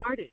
started.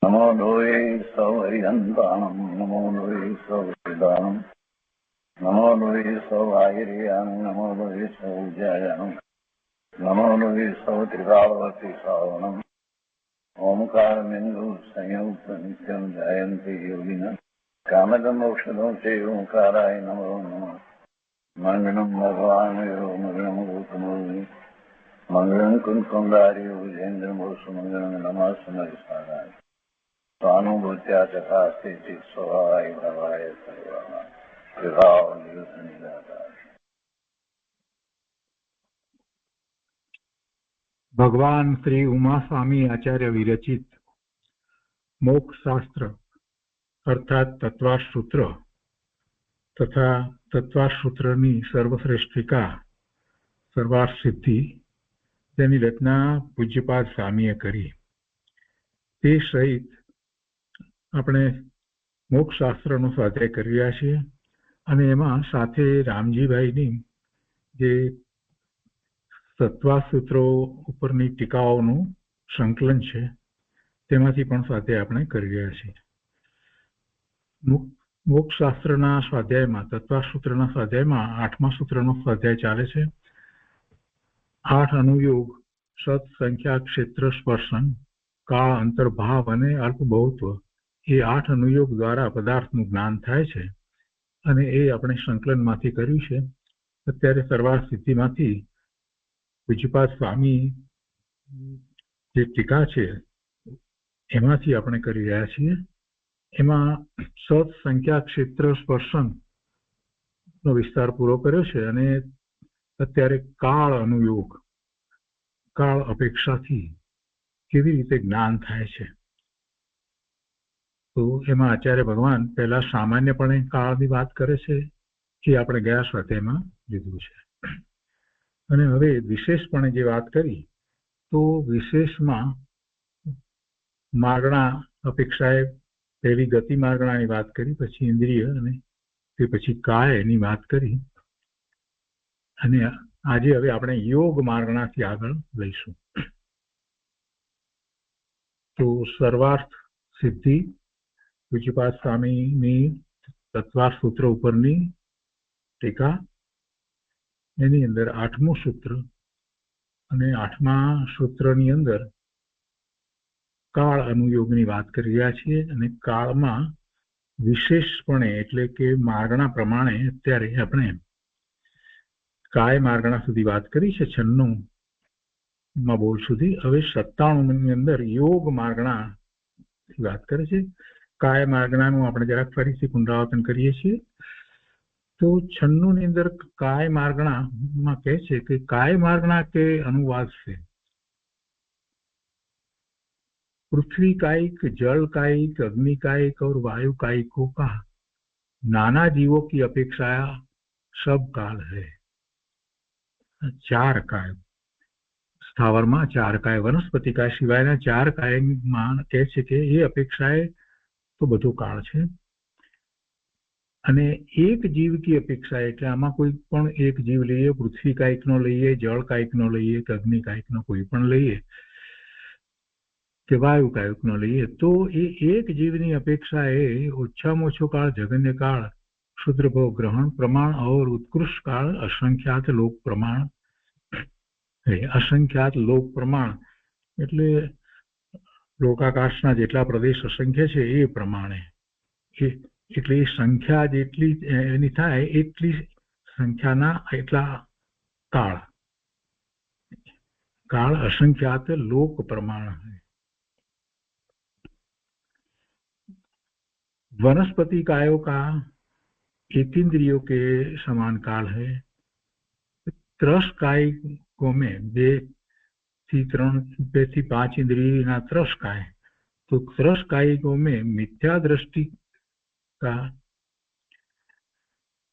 नमो लोये सौहरिहन्ताणं नमो लोये सौहृदानं नमो लोये सौभागिर्यां नमो लोये सौज्यायां नमो लोये सौत्रिकावती सावनम् ओंकारमिन्दु संयुक्त नित्यं जयन्ति योगिनः कामदमोक्षदं चैवोंकाराय नमो नमः मङ्गलं भगवान् यो मङ्गलं गौतमोऽग्नि मङ्गलं कुन्कुण्डार्यो विजेन्द्रमोसुमङ्गलं नमः समरिसाराय स्वानुभूत्या तथा स्थिति स्वभावाय भवाय सर्वाः विभाव निरुद्ध निराकार। भगवान श्री उमा स्वामी आचार्य विरचित मोक्ष शास्त्र अर्थात तत्वासूत्र तथा तत्वासूत्रनी सर्वश्रेष्ठिका सर्वार्थ सिद्धि તેની રચના પૂજ્યપાદ સ્વામીએ કરી. તે સહિત આપણે મોક્ષ શાસ્ત્રનો સ્વાધ્યાય કરી રહ્યા છીએ અને એમાં સાથે રામજીભાઈની જે તત્વાસૂત્રો ઉપરની ટીકાઓનું સંકલન છે તેમાંથી પણ સ્વાધ્યાય આપણે કરી રહ્યા છીએ. મોક્ષ શાસ્ત્રના સ્વાધ્યાયમાં તત્વાસૂત્રના સ્વાધ્યાયમાં 8મા સૂત્રનો સ્વાધ્યાય ચાલે છે. 8 અનુયોગ સત સંખ્યા ક્ષેત્ર સ્પર્શન કાળ અંતર્ભાવ અને અલ્પબહુત્વ એ 8 અનુયોગ દ્વારા પદાર્થનું જ્ઞાન થાય છે અને એ આપણે સંકલનમાંથી કર્યું છે. અત્યારે સર્વાર્થ સિદ્ધિમાંથી પૂજ્યપાદ સ્વામી જે ટીકા છે એમાંથી આપણે કરી રહ્યા છીએ. એમાં સત સંખ્યા ક્ષેત્ર સ્પર્શન નો વિસ્તાર પૂરો કર્યો છે અને અત્યારે કાળ અનુયોગ કાળ અપેક્ષાથી કેવી રીતે જ્ઞાન થાય છે તો એમાં આચાર્ય ભગવાન પહેલા સામાન્યપણે કાળની વાત કરે છે એ આપણે ગયા સ્વાધ્યાયમાં લીધું છે અને હવે વિશેષપણે જે વાત કરી તો વિશેષમાં માગણા અપેક્ષાએ પહેલી ગતિ માગણાની વાત કરી, પછી ઇન્દ્રિય અને તે પછી કાય એની વાત કરી અને આજે હવે આપણે યોગ માર્ગણાથી આગળ લઈશું. તો સર્વાર્થ સિદ્ધિ પૂજ્યપાદ સ્વામીની તત્વાર્થ સૂત્ર ઉપરની ટીકા એની અંદર 8મું સૂત્ર અને 8મા સૂત્રની અંદર કાળ અનુયોગની વાત કરી રહ્યા છીએ અને કાળમાં વિશેષપણે એટલે કે માર્ગણા પ્રમાણે અત્યારે આપણે કાય માર્ગણા સુધી વાત કરી છે 96માં બોલ સુધી. હવે 97ની અંદર યોગ માર્ગણા વાત કરે છે. કાય માર્ગણાનું આપણે જરાક ફરીથી પુનરાવર્તન કરીએ છીએ. તો 96ની અંદર કાય માર્ગણામાં કહે છે કે કાય मार्गना के अनुवाद से पृथ्वी कायिक, जल कायिक, अग्नि कायिक और वायु कायिकों का नाना जीवों की अपेक्षा सब काल है. 4 काय સ્થાવરમાં 4 काय વનસ્પતિ કાય સિવાયના 4 કાયમાં કહે છે કે એ અપેક્ષાએ તો બધો કાળ છે અને એક જીવ की अपेक्षा એટલે આમાં કોઈ પણ એક જીવ લઈએ, પૃથ્વી કાયિકનો લઈએ, જળ કાયિકનો લઈએ કે અગ્નિ કાયિકનો કોઈ પણ લઈએ કે વાયુ કાયિકનો લઈએ તો એ એક જીવની अपेक्षा એ ઓછામાં ઓછો કાળ જગન્ય કાળ, क्षुद्र भोग ग्रहण प्रमाण और उत्कृष्ट काल असंख्यात लोक प्रमाण है. असंख्यात लोक प्रमाण એટલે લોકાકાશના જેટલા પ્રદેશ અસંખ્ય છે એ પ્રમાણે એટલે સંખ્યા જેટલી એની થાય એટલી સંખ્યાના એટલા કાળ काल असंख्यात लोक प्रमाण है. वनस्पति कायों का एकेंद्रियों के समान काल है. त्रस कायिकों में 2 થી 5 इंद्रियों ना त्रस काय तो त्रस कायिकों में मिथ्या दृष्टि का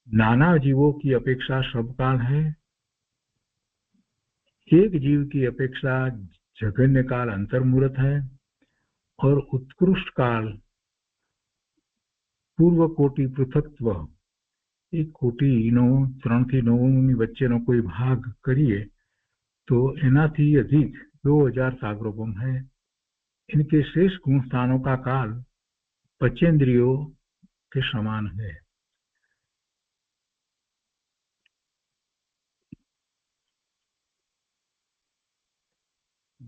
नाना जीवों की अपेक्षा सबकाल है, एक जीव की अपेक्षा जघन्य काल अंतर्मुहूर्त है और उत्कृष्ट काल पूर्व कोटि पृथकत्व एक कोटिનો 3 થી 9 ની વચ્ચેનો કોઈ ભાગ કરીએ तो એનાથી अधिक 2000 साग्रोपम है। इनके शेष गुण स्थानों का काल पंचेंद्रियों के समान है।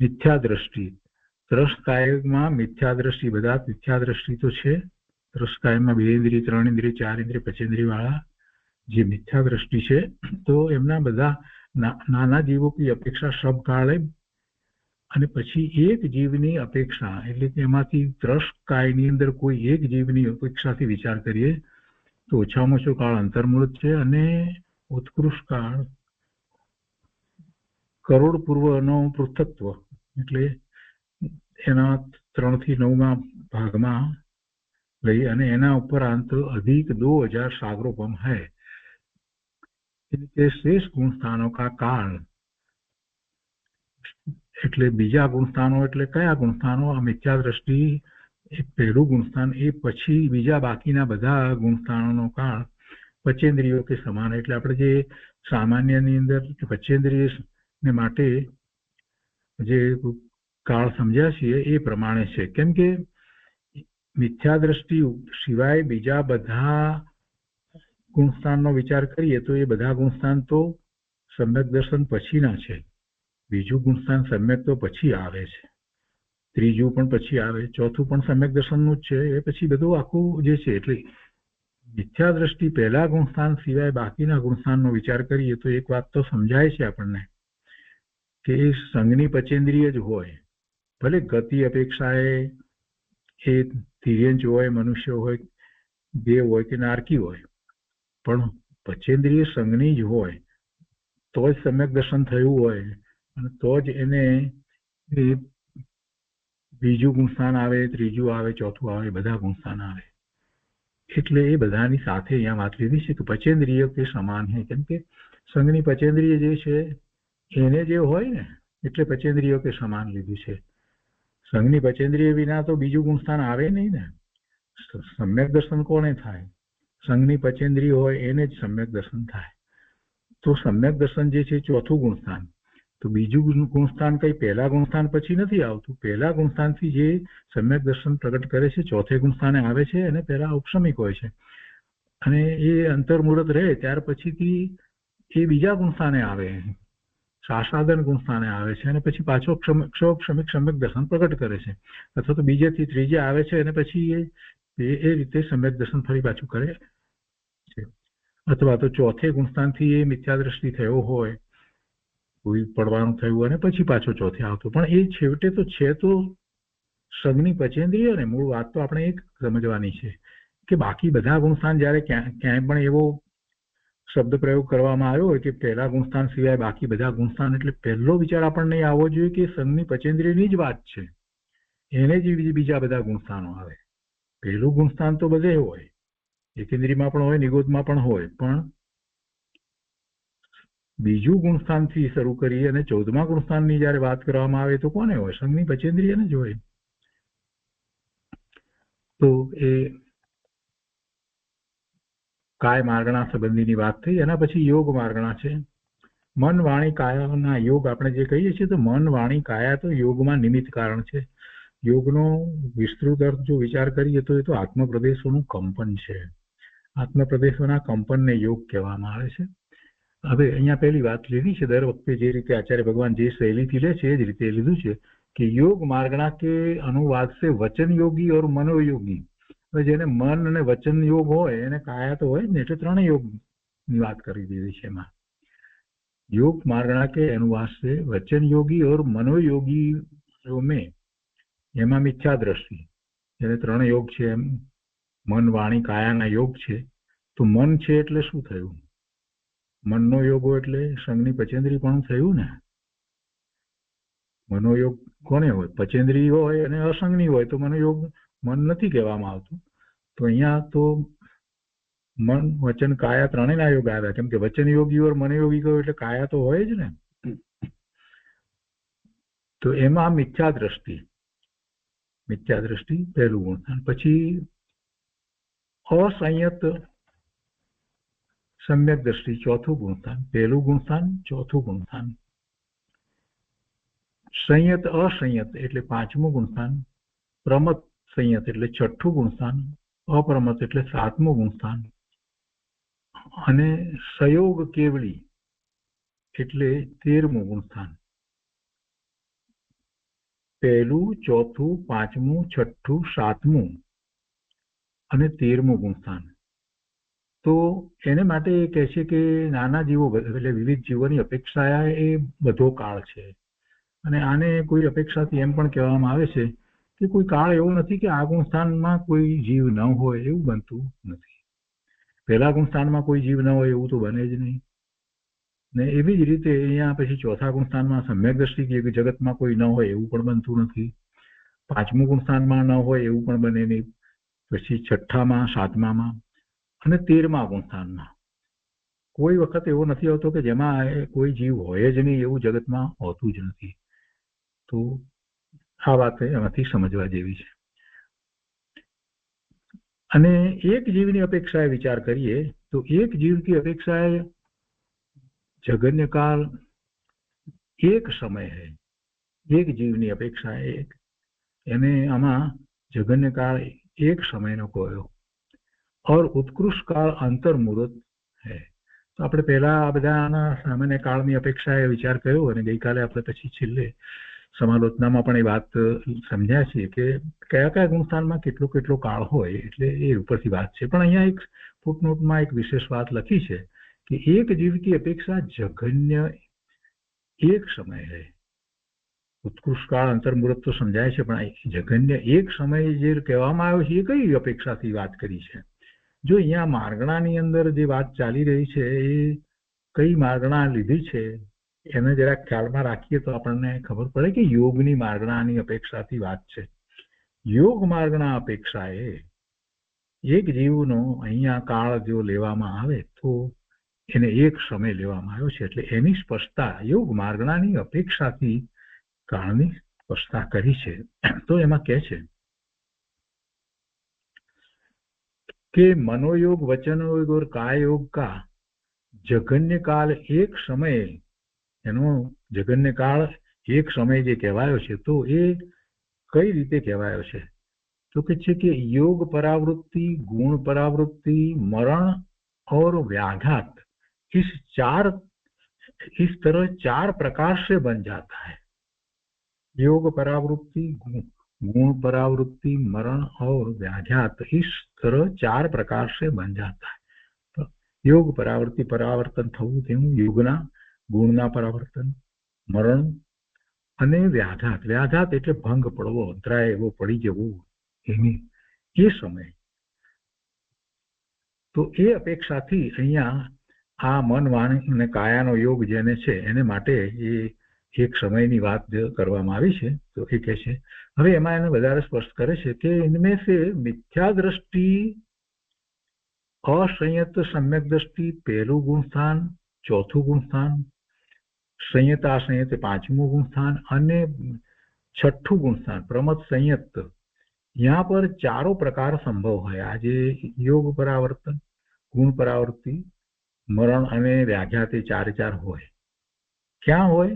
मिथ्या दृष्टि ત્રસકાયમાં મિથ્યા દૃષ્ટિ બધા મિથ્યા દૃષ્ટિ તો છે। ત્રસકાયમાં 2 ઇન્દ્રિય 3 ઇન્દ્રિય 4 ઇન્દ્રિય 5 ઇન્દ્રિય વાળા જે મિથ્યા દૃષ્ટિ છે તો એમના બધા નાના જીવો की અપેક્ષા સબ કાળે અને પછી એક જીવની અપેક્ષા એટલે કે એમાંથી ત્રસકાયની અંદર કોઈ એક જીવની અપેક્ષાથી વિચાર કરીએ તો ઓછામાં ઓછો કાળ અંતર્મુહૂર્ત છે અને ઉત્કૃષ્ટ કાળ કરોડ પૂર્વનો પૃથકત્વ એટલે એના 3 થી 9 ભાગમાં લઈ અને એના ઉપરાંત अधिक 2000 साग्रोपम है। इनके शेष गुण स्थानों का काल એટલે બીજા ગુણસ્થાનો એટલે કયા ગુણસ્થાનો આ મિથ્યા દૃષ્ટિ એક પહેલું ગુણસ્થાન એ પછી બીજા બાકીના બધા ગુણસ્થાનોનો કાળ પંચેન્દ્રિયો કે સમાન એટલે આપણે જે સામાન્યની અંદર પંચેન્દ્રિયને માટે જે કાળ સમજ્યા છીએ એ પ્રમાણે છે કેમ કે મિથ્યા દૃષ્ટિ સિવાય બીજા બધા ગુણસ્થાનનો વિચાર કરીએ તો એ બધા ગુણસ્થાન તો સમ્યક દર્શન પછીના છે। બીજું ગુણસ્થાન સમ્યક તો પછી આવે છે, ત્રીજું પણ પછી આવે, ચોથું પણ સમ્યક દર્શનનું જ છે। એ પછી બધું આખું જે છે એટલે મિથ્યા દૃષ્ટિ પહેલા ગુણસ્થાન સિવાય બાકીના ગુણસ્થાનનો વિચાર કરીએ તો એક વાત તો સમજાય છે આપણને કે એ સંઘની પંચેન્દ્રિય જ હોય, ભલે ગતિ અપેક્ષાએ એ તિર્યંચ હોય, મનુષ્ય હોય, દેવ હોય કે નારકી હોય, પણ પંચેન્દ્રિય સંઘની જ હોય તો જ સમ્યક દર્શન થયું હોય અને તો જ એને બીજું ગુણસ્થાન આવે, ત્રીજું આવે, ચોથું આવે, બધા ગુણસ્થાન આવે। એટલે એ બધાની સાથે અહીંયા વાત લીધી છે કે પંચેન્દ્રિય કે સમાન છે કેમ કે સંઘની પંચેન્દ્રિય જે છે એને જે હોય ને એટલે પંચેન્દ્રિયો કે સમાન લીધું છે। સંઘની પંચેન્દ્રિય વિના તો બીજું ગુણસ્થાન આવે નહીં ને। સમ્યક દર્શન કોને થાય? સંઘની પંચેન્દ્રિય હોય એને જ સમ્યક દર્શન થાય। તો સમ્યક દર્શન જે છે ચોથું ગુણસ્થાન તો બીજું ગુણસ્થાન કઈ પહેલા ગુણસ્થાન પછી નથી આવતું। પહેલા ગુણસ્થાનથી જે સમ્યક દર્શન પ્રગટ કરે છે ચોથે ગુણસ્થાને આવે છે અને પહેલા ઉપશમિક હોય છે અને એ અંતર્મુહૂર્ત રહે ત્યાર પછીથી એ બીજા ગુણસ્થાને આવે, શાસાદન ગુણસ્થાને આવે છે અને પછી પાછો ક્ષોપશમિક સમ્યક દર્શન પ્રગટ કરે છે અથવા તો બીજેથી ત્રીજે આવે છે અને પછી એ રીતે સમ્યક દર્શન ફરી પાછું કરે છે। અથવા તો ચોથે ગુણસ્થાનથી એ મિથ્યા દ્રષ્ટિ થયો હોય, કોઈ પડવાનું થયું અને પછી પાછો ચોથે આવતો, પણ એ છેવટે તો છે તો સંઘની પંચેન્દ્રિય ને। મૂળ વાત તો આપણે એક સમજવાની છે કે બાકી બધા ગુણસ્થાન જ્યારે ક્યાંય પણ એવો શબ્દ પ્રયોગ કરવામાં આવ્યો હોય કે પહેલા ગુણસ્થાન સિવાય બાકી બધા ગુણસ્થાન એટલે પહેલો વિચાર આપણને આવવો જોઈએ કે સંઘની પંચેન્દ્રિયની જ વાત છે, એને જ બીજા બધા ગુણસ્થાનો આવે। પહેલું ગુણસ્થાન તો બધે હોય, એકેન્દ્રિયમાં પણ હોય, નિગોદમાં પણ હોય, પણ બીજું ગુણસ્થાનથી શરૂ કરી અને 14મા ગુણસ્થાનની જ્યારે વાત કરવામાં આવે તો કોને હોય? સંઘની પંચેન્દ્રિયને જ હોય। તો એ काय मार्गणा संबंधीनी વાત થઈ। એના પછી योग मार्गणा છે। मन वाणी कायाना योग આપણે જે કહીએ છીએ તો મન વાણી કાયા તો યોગમાં નિમિત્ત કારણ છે। યોગનો વિસ્તૃત અર્થ જો વિચાર કરીએ તો એ તો આત્મપ્રદેશોનું કંપન છે। આત્મપ્રદેશોના કંપનને योग કહેવામાં આવે છે। હવે અહીંયા પહેલી વાત લીધી છે, દર વખતે જે રીતે આચાર્ય ભગવાન જે શૈલીથી લે છે એ જ રીતે લીધું છે કે योग मार्गणा के अनुवाद से वचन योगी और मनोयोगी। જેને મન અને વચન યોગ હોય એને કાયા તો હોય જ ને એટલે ત્રણેય યોગની વાત કરી દીધી છે એમાં। योग मार्गणा के अनुवाद से वचन योगी और मनोयोगी में એમાં મિથ્યા દ્રષ્ટિ એટલે ત્રણ योग છે, મન વાણી કાયાના योग છે। તો મન છે એટલે શું થયું? મનનો યોગ એટલે સંઘની પંચેન્દ્રિય પણ થયું ને। મનોયોગ કોને હોય? પચેન્દ્રિય હોય અને અસંગની હોય તો મનોયોગ મન નથી કહેવામાં આવતું. તો અહીંયા તો મન વચન કાયા ત્રણેયના યોગ આવ્યા, કેમ કે વચન યોગી ઓર મનોયોગી ગયો એટલે કાયા તો હોય જ ને. તો એમાં મિથ્યા દ્રષ્ટિ પહેલું ગુણસ્થાન. પછી અસંયત સમ્યક દ્રષ્ટિ ચોથું ગુણસ્થાન. પહેલું ગુણસ્થાન, ચોથું ગુણસ્થાન. સંયત અસંયત એટલે પાંચમું ગુણસ્થાન. પ્રમત સંયત એટલે છઠ્ઠું ગુણસ્થાન. અપ્રમત એટલે સાતમું ગુણસ્થાન. અને સયોગ કેવળી એટલે 13મું ગુણસ્થાન. પહેલું, ચોથું, પાંચમું, છઠ્ઠું, સાતમું અને 13મું ગુણસ્થાન. તો એને માટે એ કહે છે કે નાના જીવો એટલે વિવિધ જીવોની અપેક્ષા એ બધો કાળ છે. અને આને કોઈ અપેક્ષાથી એમ પણ કહેવામાં આવે છે કે કોઈ કાળ એવો નથી કે આ ગુણસ્થાનમાં કોઈ જીવ ન હોય, એવું બનતું નથી. પહેલા ગુણસ્થાનમાં કોઈ જીવ ન હોય એવું તો બને જ નહીં. ને એવી જ રીતે અહીંયા પછી ચોથા ગુણસ્થાનમાં સમ્યક દ્રષ્ટિ કે જગતમાં કોઈ ન હોય એવું પણ બનતું નથી. પાંચમું ગુણસ્થાનમાં ન હોય એવું પણ બને નહીં. પછી છઠ્ઠામાં, સાતમામાં અને 13મા ગુણસ્થાનમાં કોઈ વખત એવો નથી હોતો કે જેમાં કોઈ જીવ હોય જ નહીં, એવું જગતમાં હોતું જ નથી. તો આ વાત એમાંથી સમજવા જેવી છે. અને એક જીવની અપેક્ષાએ વિચાર કરીએ તો એક જીવની અપેક્ષાએ जगन्य काल एक समय है. एक जीवनी अपेक्षा एक यानी आमा जगन्य काल एक समय नो कहो और उत्कृष्ट काल अंतर मुहूर्त है. तो આપણે પહેલા આ બધાના સામાન્ય કાળની અપેક્ષાએ વિચાર કર્યો અને ગઈકાલે આપણે પછી છેલ્લે સમાલોચનામાં પણ એ વાત સમજ્યા છીએ કે કયા કયા ગુણસ્થાનમાં કેટલો કેટલો કાળ હોય, એટલે એ ઉપરથી વાત છે. પણ અહીંયા એક ફૂટનોટમાં એક વિશેષ વાત લખી છે कि एक जीव की अपेक्षा जघन्य एक समय है. उत्कृष्ट काल अंतर मुहूर्त तो समझाय છે, પણ જઘન્ય એક સમય જે કહેવામાં આવ્યો છે એ કઈ અપેક્ષાથી વાત કરી છે? જો અહીંયા માર્ગણાની અંદર જે વાત ચાલી રહી છે એ કઈ માર્ગણા લીધી છે એને જરા ખ્યાલમાં રાખીએ તો આપણને ખબર પડે કે યોગની માર્ગણાની અપેક્ષાથી વાત છે. યોગ માર્ગણા અપેક્ષાએ એક જીવનો અહીંયા કાળ જો લેવામાં આવે તો એને એક સમય લેવામાં આવ્યો છે, એટલે એની સ્પષ્ટતા યોગ માર્ગણાની અપેક્ષાથી કાળની સ્પષ્ટતા કરી છે. તો એમાં કહે છે कि मनोयोग, वचनयोग और काय योग का जघन्य काल एक समय, एनो जघन्य काल एक समय जे कहेवायो छे तो ए कई रीते कहेवायो छे? तो के छे कि योग परावृत्ति, गुण परावृत्ति, मरण और व्याघात इस तरह चार प्रकार से बन जाता है. योग परावृत्ति, गुण परावृत्ति, मरण और व्याघात इस तरह चार प्रकार से बन जाता है. तो योग परावृत्ति परावर्तन थवुं तेनुं योगना, गुणना परावर्तन, मरण अने व्याघात. व्याघात एटले भंग पड़वो, अंतराय एवो पड़ी जवो एनी ए समय. तो ए अपेक्षाथी अहींया आ मन वाणी अने कायानो योग जेने छे एने माटे ए एक समयनी वात करवामां आवी छे. तो ए कहे छे हवे एमां एने वधारे स्पष्ट करे छे कि इनमें से मिथ्या दृष्टि, असंयत सम्यक दृष्टि पहलू गुणस्थान, चौथुं गुणस्थान, संयत असंयत पांचमું गुणस्थान અને छठ્ઠું गुणस्थान प्रमत संयत, यहाँ पर चारों प्रकार संभव है. आज योग परावर्तन, गुण परावृत्ति, मरण अने व्याघात चारे चार होय. क्या होय?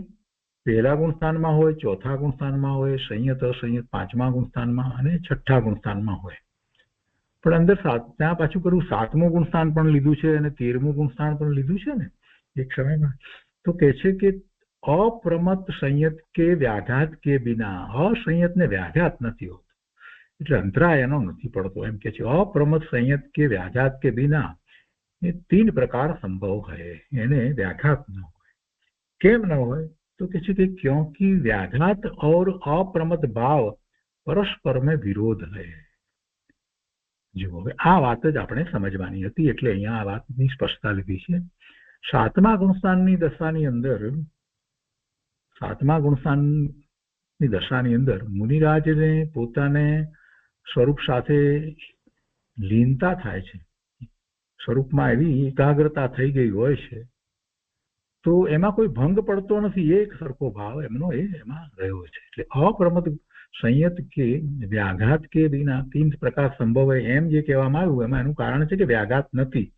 पहला गुणस्थान में होय, चौथा गुणस्थान में होय, संयत असंयत पांचमा गुणस्थान में अने छठ्ठा गुणस्थान में होय. पण अंदर त्या पाछुं करू सातमुं गुणस्थान पण लीधुं छे अने 13मुं गुणस्थान पण लीधुं छे ने एक समय में. तो कहे छे कि अप्रमत संयत के व्याघात के बिना असंयत ने व्याघात नहीं होतो, એટલે અંતરાય એનો નથી પડતો. એમ કે છે અપ્રમત સંયત के व्याघात के बिना ये 3 प्रकार संभव है, એને व्याघात न હોય. केम न હોય? तो कहे कि क्योंकि व्याघात और अप्रमत भाव परस्पर में विरोध है. जो હવે આ વાત જ આપણે સમજવાની હતી, એટલે અહીંયા આ વાતની સ્પષ્ટતા લીધી છે. સાતમા ગુણસ્થાનની દશાની અંદર, સાતમા ગુણસ્થાન ની દશાની અંદર મુનિરાજને પોતાને સ્વરૂપ સાથે લીનતા થાય છે, સ્વરૂપમાં એવી એકાગ્રતા થઈ ગઈ હોય છે, તો એમાં કોઈ ભંગ પડતો નથી, એક સરખો ભાવ એમનો એમાં રહ્યો છે. એટલે અપ્રમદ સંયત કે વ્યાઘાત કે વિના 3 પ્રકાર સંભવ હોય એમ જે કહેવામાં આવ્યું, એમાં એનું કારણ છે કે વ્યાઘાત નથી.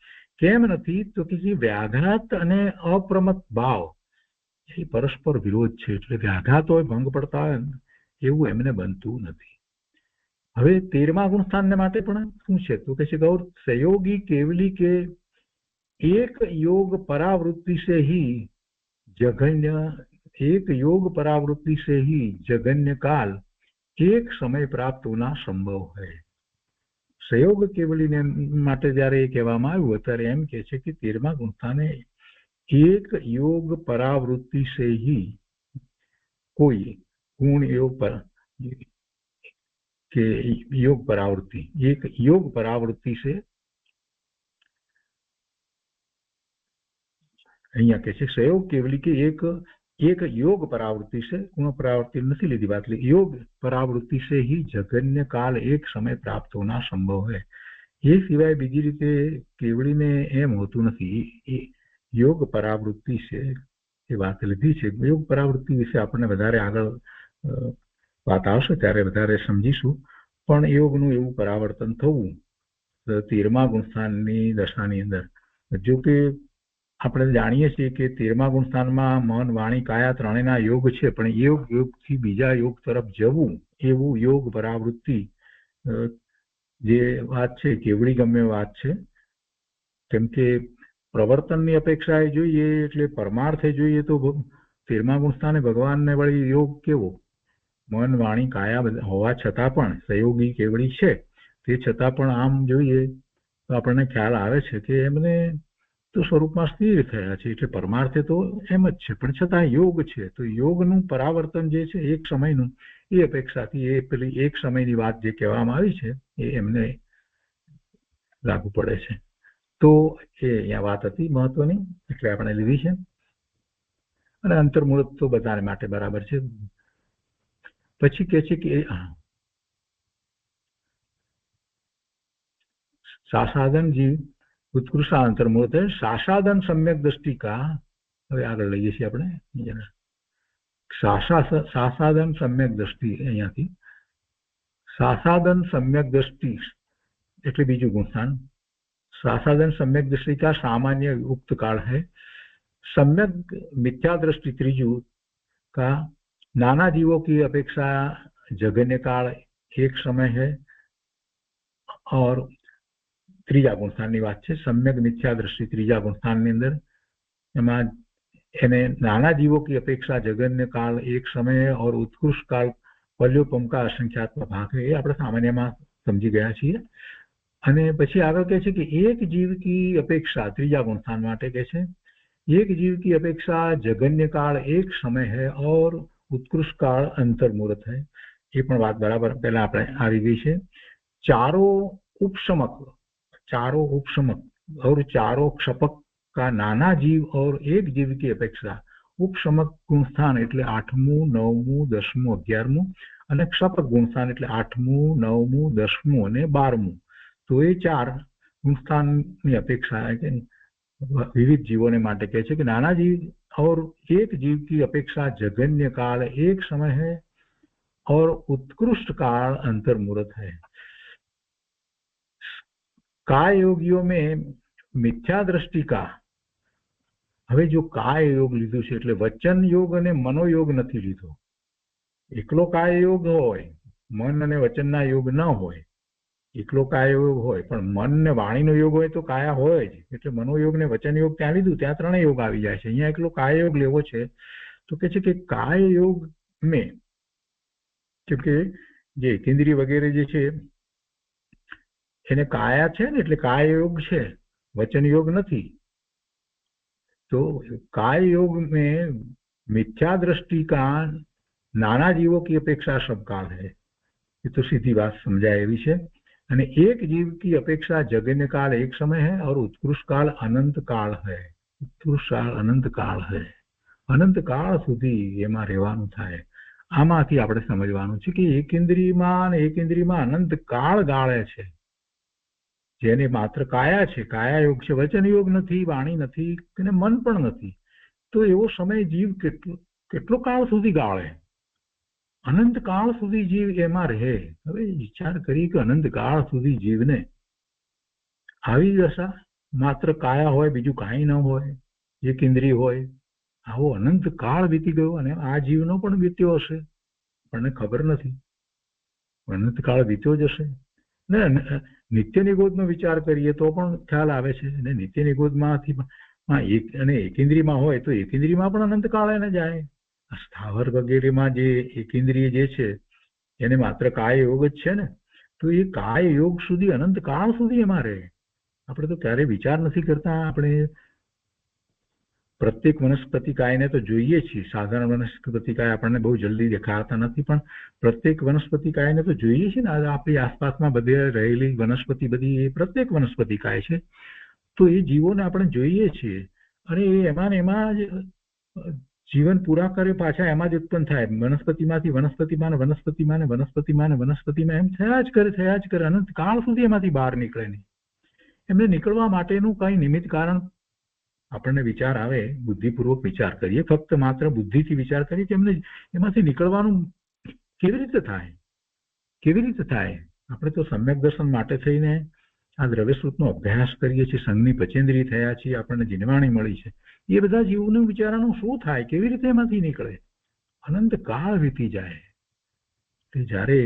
કેમ નથી? તો કે વ્યાઘાત અને અપ્રમદ ભાવ એ પરસ્પર વિરોધ છે, એટલે વ્યાઘાત હોય, ભંગ પડતા હોય એવું એમને બનતું નથી. હવે 13મા ગુણસ્થાનને માટે પણ શું છે? તો કે છે ગૌર સહયોગી કેવલી કે एक योग परावृत्ति से ही जघन्य, एक योग परावृत्ति से ही जघन्य काल एक समय प्राप्त होना संभव है. सहयोग केवलीने માટે જ્યારે એ કહેવામાં આવ્યું ત્યારે એમ કે છે કે 13મા ગુણસ્થાને એક योग परावृत्ति से ही कोई गुण योग पर के योग परावृत्ति, एक योग परावृत्ति से અહીંયા કે છે સહયોગ કેવલી કે એક योग परावृत्ति से, गुण परावृत्ति નથી લીધી વાત, योग परावृत्ति से ही जघन्य काल एक समय प्राप्त होना संभव है. એ સિવાય બીજી રીતે કેવળીને એમ હોતું નથી. योग परावृत्ति છે એ વાત લીધી છે. योग परावृत्ति વિશે આપણને વધારે આગળ વાત આવશે ત્યારે વધારે સમજીશું. પણ યોગનું એવું પરાવર્તન થવું 13મા ગુણસ્થાનની દશાની અંદર. જો કે આપણે જાણીએ છીએ કે 13મા ગુણસ્થાનમાં મન, વાણી, કાયા ત્રણેયના યોગ છે, પણ યોગથી બીજા યોગ તરફ જવું એવું યોગ પરાવૃત્તિ જે વાત છે કેવડી ગમ્ય વાત છે. કેમ કે પ્રવર્તનની અપેક્ષાએ જોઈએ એટલે પરમાર્થે જોઈએ તો 13મા ગુણસ્થાને ભગવાનને વળી યોગ કેવો? મન, વાણી, કાયા હોવા છતાં પણ સહયોગી કેવડી છે, તે છતાં પણ આમ જોઈએ તો આપણને ખ્યાલ આવે છે કે એમને તો સ્વરૂપમાં સ્થિર થયા છે, એટલે પરમાર્થે તો એમ જ છે, પણ છતાં યોગ છે. તો યોગનું પરાવર્તન જે છે એક સમયનું, એ અપેક્ષાથી એ પેલી એક સમયની વાત જે કહેવામાં આવી છે એ એમને લાગુ પડે છે. તો એ અહીંયા વાત હતી મહત્વની, એટલે આપણે લીધી છે. અને અંતર્મુહૂર્ત તો બધાને માટે બરાબર છે. પછી કે છે કે સાસાધન જીવ उत्कृष्ट अंतर्मुहूर्त है. सासाधन सम्यक दृष्टि का હવે આગળ લઈએ છીએ આપણે. સાસાધન સમ્યક દ્રષ્ટિ, અહીંયાથી સાસાધન સમ્યક દ્રષ્ટિ એટલે બીજું ગુણસ્થાન. सासाधन सम्यक दृष्टि का सामान्य उक्त काल है. सम्यक मिथ्या दृष्टि त्रिजु का नाना जीवों की अपेक्षा जघन्य काल एक समय है. और ત્રીજા ગુણસ્થાનની વાત છે. સમ્યક મિથ્યા દ્રષ્ટિ ત્રીજા ગુણસ્થાનની અંદર એમાં એને નાના जीवों की अपेक्षा जघन्य काल एक समय और उत्कृष्ट काल पल्योपम का असंख्यात्मक भाग है. એ આપણે સામાન્યમાં સમજી ગયા છીએ. અને પછી આગળ કહે છે કે એક जीव की अपेक्षा, ત્રીજા ગુણસ્થાન માટે કહે છે एक जीव की अपेक्षा जघन्य काल एक समय है और उत्कृष्ट काल अंतर्मुहूर्त है. એ પણ વાત બરાબર પહેલા આપણે આવી ગઈ છે. चारों उपशमक और चारों क्षपक का नाना जीव और एक जीव की अपेक्षा उपशमक गुणस्थान એટલે 8મું, 9મું, 10મું, 11મું અને ક્ષપક ગુણસ્થાન એટલે 8મું, 9મું, 10મું અને 12મું. તો એ 4 ગુણસ્થાનની અપેક્ષા વિવિધ જીવોને માટે કહે છે કે નાના जीव और एक जीव की अपेक्षा जघन्य काल एक समय है और उत्कृष्ट काल अंतर्मुहूर्त है. काय योगियों में मिथ्या दृष्टि का, હવે જો काय योग લીધું છે એટલે વચન યોગ અને મનોયોગ નથી લીધો. એકલો काय योग હોય, મન અને વચનના યોગ ન હોય. એકલો काय योग હોય પણ મન ને વાણીનો યોગ હોય તો કાયા હોય જ, એટલે મનોયોગ ને વચન યોગ ત્યાં લીધું, ત્યાં ત્રણેય યોગ આવી જાય છે. અહીંયા એકલો काय योग લેવો છે તો કે છે કે काय योग में, કેમ કે જે કેન્દ્રીય વગેરે જે છે એને કાયા છે ને, એટલે काय योग છે, वचन योग નથી. तो काय योग में मिथ्या दृष्टि का नाना जीवों की अपेक्षा सब काल है. ये तो सीधी बात समझाए एवी है. અને एक जीव की अपेक्षा जघन्य काल एक समय है और उत्कृष्ट काल अनंत काल है. उत्कृष्ट काल अनंत काल है. अनंत काल સુધી એમાં રહેવાનું થાય. આમાંથી આપણે સમજવાનું છે કે એકેન્દ્રિયમાં અને એકેન્દ્રિયમાં અનંત કાળ ગાળે છે. જેને માત્ર કાયા છે, કાયા યોગ છે, વચન યોગ નથી, વાણી નથી અને મન પણ નથી, તો એવો સમય જીવ કેટલો કાળ સુધી ગાળે? અનંત કાળ સુધી જીવ એમાં રહે. હવે વિચાર કરી કે અનંત કાળ સુધી જીવને આવી દશા, માત્ર કાયા હોય, બીજું કાંઈ ન હોય, એક ઇન્દ્રિય હોય, આવો અનંત કાળ વીતી ગયો અને આ જીવનો પણ વીત્યો હશે, આપણને ખબર નથી. અનંત કાળ વીત્યો જ હશે ને. નિત્ય નિગોદનો વિચાર કરીએ તો પણ ખ્યાલ આવે છે. અને નિત્ય નિગોદમાંથી અને એકેન્દ્રિયમાં હોય તો એકેન્દ્રિયમાં પણ અનંત કાળ એને જાય. સ્થાવર વગેરેમાં જે એકેન્દ્રિય જે છે એને માત્ર કાય યોગ જ છે ને, તો એ કાય યોગ સુધી અનંત કાળ સુધી એમાં રહે. આપણે તો ક્યારેય વિચાર નથી કરતા. આપણે પ્રત્યેક વનસ્પતિ કાયને તો જોઈએ છીએ. સાધારણ વનસ્પતિ કાય આપણને બહુ જલ્દી દેખાતા નથી, પણ પ્રત્યેક વનસ્પતિ કાયને તો જોઈએ છીએ ને. આપણી આસપાસમાં બધે રહેલી વનસ્પતિ બધી એ પ્રત્યેક વનસ્પતિ કાય છે. તો એ જીવોને આપણે જોઈએ છીએ અને એમાં જ જીવન પૂરા કરે, પાછા એમાં જ ઉત્પન્ન થાય. વનસ્પતિમાંથી વનસ્પતિમાં, વનસ્પતિમાં, વનસ્પતિમાં, વનસ્પતિમાં એમ થયા જ કરે. અનંત કાળ સુધી એમાંથી બહાર નીકળે નહીં. એમને નીકળવા માટેનું કઈ નિમિત્ત કારણ આપણને વિચાર આવે, બુદ્ધિપૂર્વક વિચાર કરીએ, ફક્ત માત્ર બુદ્ધિથી વિચાર કરીએ કે એમને એમાંથી નીકળવાનું કેવી રીતે થાય, કેવી રીતે થાય? આપણે તો સમ્યક દર્શન માટે થઈને આ દ્રવ્યસૂત્રનો અભ્યાસ કરીએ છીએ, સંઘની પચેન્દ્રિય થયા છીએ, આપણને જીનવાણી મળી છે. એ બધા જીવનું વિચારવાનું શું થાય, કેવી રીતે એમાંથી નીકળે? અનંત કાળ વીતી જાય. જ્યારે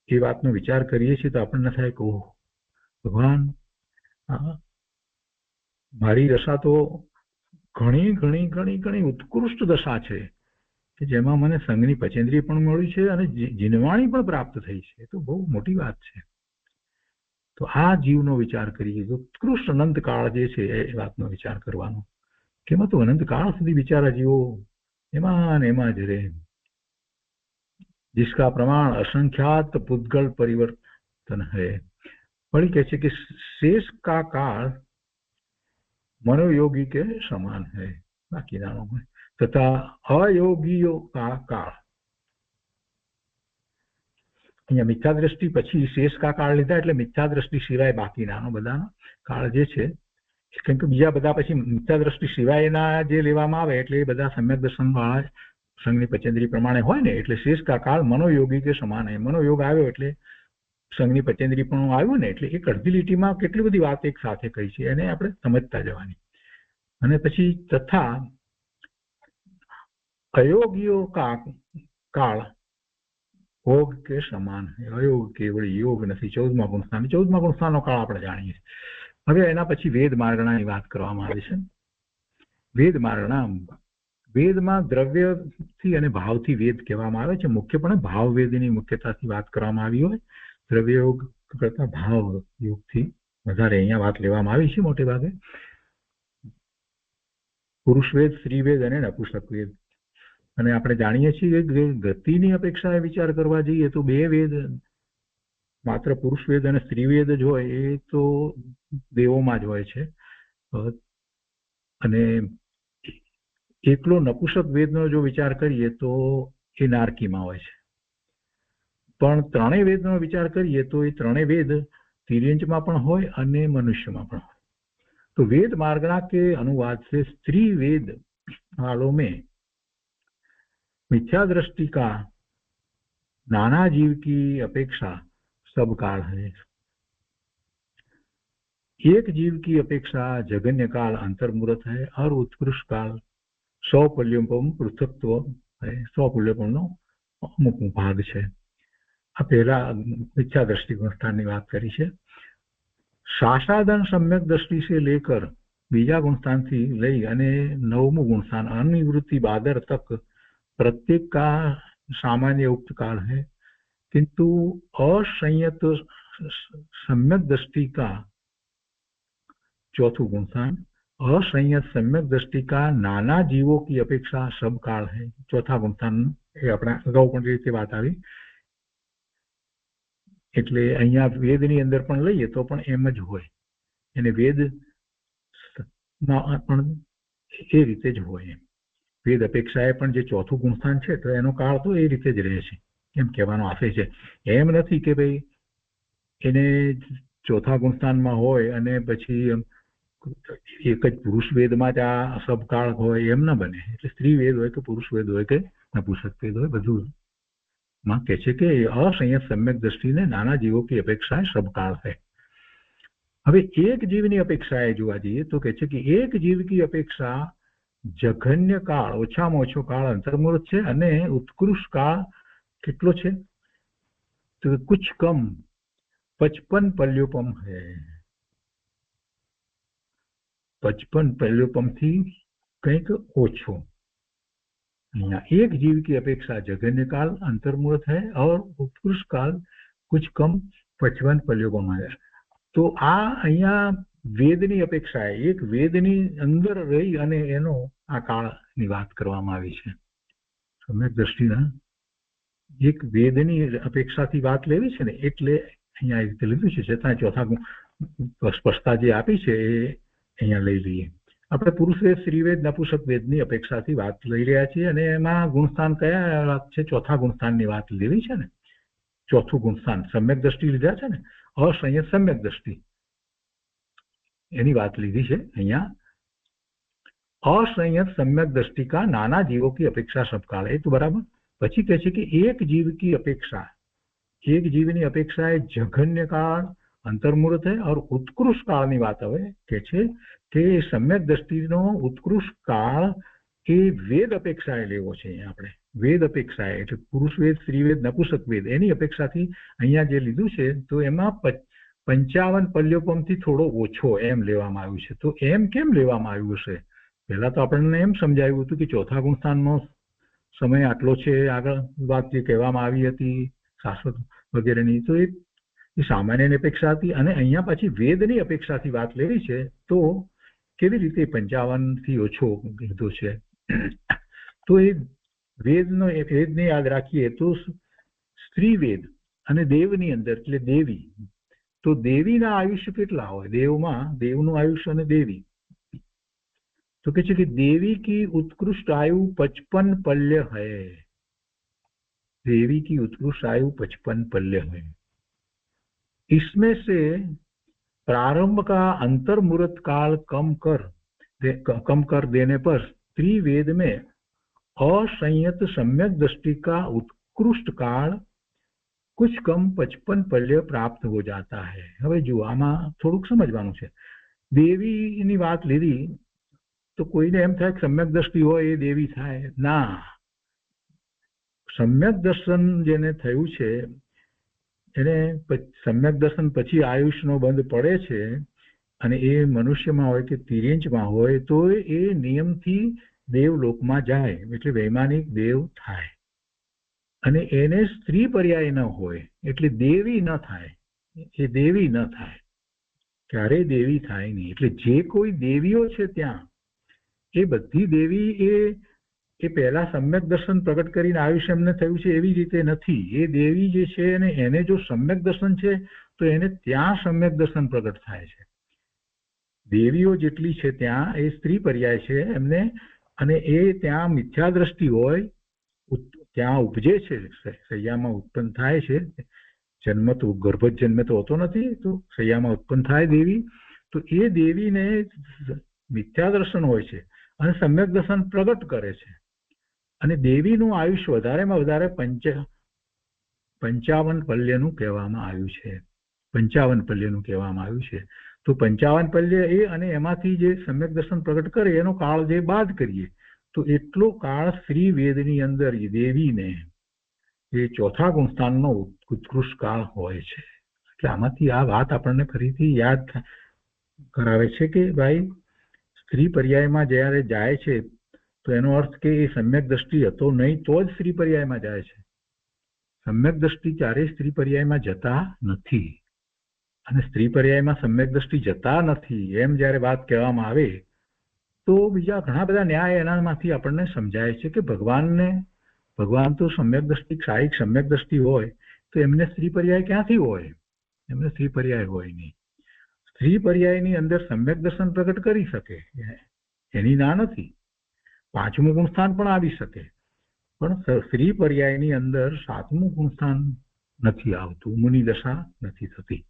એ વાતનો વિચાર કરીએ છીએ તો આપણને થાય કે ઓહ ભગવાન, મારી દશા તો ઘણી ઘણી ઘણી ઘણી ઉત્કૃષ્ટ દશા છે કે જેમાં મને સંઘની પચેન્દ્રિય પણ મળી છે અને જીનવાણી પણ પ્રાપ્ત થઈ છે. તો બહુ મોટી વાત છે. તો આ જીવનો વિચાર કરીએ તો ઉત્કૃષ્ટ અનંત કાળ જે છે એ વાતનો વિચાર કરવાનો કે એમાં તો અનંત કાળ સુધી બિચારા જીવો એમાં ને એમાં જ રહે. जिसका प्रमाण असंख्यात पुद्गल परिवर्तन है. वही कहते हैं कि शेष का काल मनोयोगी के समान है बाकी नामों में, तथा अयोगीओ का काल. અહીંયા મિથ્યા દ્રષ્ટિ પછી શેષ કા કાળ લીધા એટલે મિથ્યા દ્રષ્ટિ સિવાય બાકીનાનો બધાનો કાળ જે છે, કેમ કે બીજા બધા પછી મિથ્યા દ્રષ્ટિ સિવાયના જે લેવામાં આવે એટલે એ બધા સમ્યક દર્શન વાળા સંઘની પચેન્દ્રી પ્રમાણે હોય ને, એટલે શેષ કા કાળ મનોયોગી કે સમાન. મનોયોગ આવ્યો એટલે સંઘની પચેન્દ્રી પણ આવ્યું ને, એટલે એક અડધી લીટીમાં કેટલી બધી વાત એક સાથે કહી છે, એને આપણે સમજતા જવાની. અને પછી તથા અયોગીઓ કા કાળ ભોગ કે સમાન. અયોગ કેવળ યોગ નથી. 14મા ગુણસ્થાન, 14મા ગુણસ્થાનનો કાળ આપણે જાણીએ. હવે એના પછી વેદ માર્ગણાની વાત કરવામાં આવે છે. વેદ માર્ગણા, વેદમાં દ્રવ્યથી અને ભાવથી વેદ કહેવામાં આવે છે. મુખ્યપણે ભાવ વેદની મુખ્યતાથી વાત કરવામાં આવી હોય. દ્રવ્ય યોગ કરતા ભાવ યોગથી વધારે અહીંયા વાત લેવામાં આવી છે મોટે ભાગે. પુરુષ વેદ, સ્ત્રી વેદ અને નપુંસક વેદ. અને આપણે જાણીએ છીએ કે ગતિની અપેક્ષાએ વિચાર કરવા જઈએ તો બે વેદ, માત્ર પુરુષ વેદ અને સ્ત્રી વેદ જ હોય એ તો દેવોમાં જ હોય છે, અને એકલો નપુંસક વેદનો જો વિચાર કરીએ તો એ નારકીમાં હોય છે. પણ ત્રણેય વેદનો વિચાર કરીએ તો એ ત્રણેય વેદ તિર્યંચમાં પણ હોય અને મનુષ્યમાં પણ હોય. તો વેદ मार्गणा के अनुवाद से स्त्री वेद वालों में मिथ्या दृष्टि का नाना जीव की अपेक्षा सब काल है. एक जीव की अपेक्षा जगन्य काल अंतर्मुहूर्त है और उत्कृष्ट काल सौपुल्यपम पृथकत्व है. सौपुल्यपम નો અમુક ભાગ છે. આ પહેલા મિથ્યા દ્રષ્ટિ ગુણસ્થાનની વાત કરી છે. શાસાદન सम्यक दृष्टि से लेकर बीजा गुणस्थान थी लई અને 9મું गुणस्थान अनिवृत्ति बादर तक प्रत्येक का सामान्य उक्त काल है, किंतु असंयत सम्यक दृष्टि का चौथું गुणस्थान असंयत सम्यक दृष्टि का नाना जीवों की अपेक्षा सब काल है. चौथा गुणस्थान એ આપણે અગાઉ પણ રીતે વાત આવી. એટલે અહીંયા વેદની અંદર પણ લઈએ તો પણ એમ જ હોય, અને વેદ પણ એ રીતે જ હોય. વેદ અપેક્ષાએ પણ જે ચોથું ગુણસ્થાન છે તો એનો કાળ તો એ રીતે જ રહે છે એમ કહેવાનો આશય છે. એમ નથી કે ભાઈ એને ચોથા ગુણસ્થાનમાં હોય અને પછી એક જ પુરુષ વેદમાં જ આ સબકાળ હોય એમ ના બને. એટલે સ્ત્રી વેદ હોય કે પુરુષ વેદ હોય કે નપુંસક વેદ હોય બધું માં કહે છે કે असंयत सम्यक दृष्टि ने नाना जीवों की अपेक्षा सबकाल है. હવે એક જીવની અપેક્ષાએ જોવા જઈએ તો કહે છે કે એક જીવ की અપેક્ષા જઘન્ય કાળ ઓછામાં ઓછો કાળ અંતર્મુહૂર્ત છે અને ઉત્કૃષ્ટ કાળ કેટલો છે તો कुछ कम 55 पल्योपम है. 55 पल्योपम थी કંઈક ઓછો. एक जीव की अपेक्षा जघन्य काल अंतर्मुहूर्त है और उत्कृष्ट काल कुछ कम 55 पल्योपम है. तो आ અહીંયા વેદની અપેક્ષાએ એક વેદની અંદર રહી અને એનો આ કાળની વાત કરવામાં આવી છે. સમ્યક દ્રષ્ટિના એક વેદની અપેક્ષાથી વાત લેવી છે ને એટલે અહીંયા એ રીતે લીધું છે. છતાં ચોથા સ્પષ્ટતા જે આપી છે એ અહીંયા લઈ લઈએ. આપણે પુરુષ વેદ સ્ત્રી વેદ નપુંસક વેદની અપેક્ષાથી વાત લઈ રહ્યા છીએ અને એમાં ગુણસ્થાન કયા વાત છે ચોથા ગુણસ્થાનની વાત લેવી છે ને. ચોથું ગુણસ્થાન સમ્યક દ્રષ્ટિ લીધા છે ને असंयत सम्यक दृष्टि एनी बात लीधी है अहिया. असंयत सम्यक दृष्टि का नाना जीवों की अपेक्षा सबकाल है तो बराबर. પછી કહે છે કે એક જીવ की अपेक्षा एक जीवनी अपेक्षा है जघन्य काल अंतर्मुहूर्त है और उत्कृष्ट काल ની વાત હવે કહે છે કે सम्यक दृष्टिનો उत्कृष्ट काल એ વેદ અપેક્ષાએ લેવો છે. આપણે વેદ અપેક્ષાએ એટલે પુરુષ વેદ સ્ત્રી વેદ નપુંસક વેદ એની અપેક્ષાથી અહીંયા જે લીધું છે તો એમાં 55 પલ્યોપમથી થોડો ઓછો એમ લેવામાં આવ્યું છે. તો એમ કેમ લેવામાં આવ્યું હશે? પહેલા તો આપણને એમ સમજાવ્યું હતું કે ચોથા ગુણસ્થાનનો સમય આટલો છે. આગળ વાત જે કહેવામાં આવી હતી શાશ્વત વગેરેની તો એ સામાન્યની અપેક્ષા હતી અને અહીંયા પાછી વેદની અપેક્ષાથી વાત લેવી છે તો કેવી રીતે 55થી ઓછો લીધો છે? તો એ વેદને યાદ રાખીએ તો સ્ત્રી વેદ અને દેવની અંદર એટલે દેવી તો દેવીના આયુષ્ય કેટલા હોય? દેવમાં દેવનું આયુષ્ય અને દેવી तो कहते कि देवी की उत्कृष्ट आयु 55 पल्य है. देवी की उत्कृष्ट आयु 55 पल्य है. इसमें से प्रारंभ का अंतर्मुहूर्त काल कम कर देने पर स्त्री वेद में असंयत सम्यक दृष्टि का उत्कृष्ट काल कुछ कम 55 पल्य प्राप्त हो जाता है. હવે જો આમાં થોડુંક સમજવાનું છે. દેવીની વાત લીધી તો કોઈને એમ થાય કે સમ્યક દ્રષ્ટિ હોય એ દેવી થાય ના. સમ્યક દર્શન જેને થયું છે એને સમ્યક દર્શન પછી આયુષનો બંધ પડે છે અને એ મનુષ્યમાં હોય કે તિર્યંચમાં હોય તો એ નિયમથી દેવલોકમાં જાય એટલે વૈમાનિક દેવ થાય અને એને સ્ત્રી પર્યાય ન હોય એટલે દેવી ન થાય. એ દેવી ન થાય ક્યારેય દેવી થાય નહીં. એટલે જે કોઈ દેવીઓ છે ત્યાં એ બધી દેવી એ પહેલા સમ્યક દર્શન પ્રગટ કરીને આયુષ્ય એમને થયું છે એવી રીતે નથી. એ દેવી જે છે એને જો સમ્યક દર્શન છે તો એને ત્યાં સમ્યક દર્શન પ્રગટ થાય છે. દેવીઓ જેટલી છે ત્યાં એ સ્ત્રી પર્યાય છે એમને અને એ ત્યાં મિથ્યા દ્રષ્ટિ હોય ત્યાં ઉપજે છે સૈયામાં ઉત્પન્ન થાય છે. જન્મ તો ગર્ભજ જન્મે તો હોતો નથી તો સૈયામાં ઉત્પન્ન થાય દેવી તો એ દેવીને મિથ્યા દર્શન હોય છે અને સમ્યક દર્શન પ્રગટ કરે છે અને દેવીનું આયુષ્ય વધારેમાં વધારે 55 પલ્યનું કહેવામાં આવ્યું છે. 55 પલ્યનું કહેવામાં આવ્યું છે. તો 55 પલ્ય એ અને એમાંથી જે સમ્યક દર્શન પ્રગટ કરે એનો કાળ જે બાદ કરીએ તો એટલો કાળ સ્ત્રી વેદની અંદર દેવીને એ ચોથા ગુણસ્થાનનો ઉત્કૃષ્ટ કાળ હોય છે. એટલે આમાંથી આ વાત આપણને ફરીથી યાદ કરાવે છે કે ભાઈ સ્ત્રી પર્યાયમાં જ્યારે જાય છે તો એનો અર્થ કે એ સમ્યક દ્રષ્ટિ હતો નહીં તો જ સ્ત્રી પર્યાયમાં જાય છે. સમ્યક દ્રષ્ટિ ક્યારેય સ્ત્રી પર્યાયમાં જતા નથી અને સ્ત્રી પર્યાયમાં સમ્યક દ્રષ્ટિ જતા નથી એમ જ્યારે વાત કહેવામાં આવે તો બીજા ઘણા બધા ન્યાય એનામાંથી આપણને સમજાય છે કે ભગવાન તો સમ્યક દ્રષ્ટિ શારીરિક સમ્યક દ્રષ્ટિ હોય તો એમને સ્ત્રી પર્યાય ક્યાંથી હોય? એમને સ્ત્રી પર્યાય હોય નહીં. સ્ત્રી પર્યાયની અંદર સમ્યક દર્શન પ્રગટ કરી શકે એની ના નથી. પાંચમું ગુણસ્થાન પણ આવી શકે, પણ સ્ત્રી પર્યાયની અંદર સાતમું ગુણસ્થાન નથી આવતું, મુનિ દશા નથી થતી.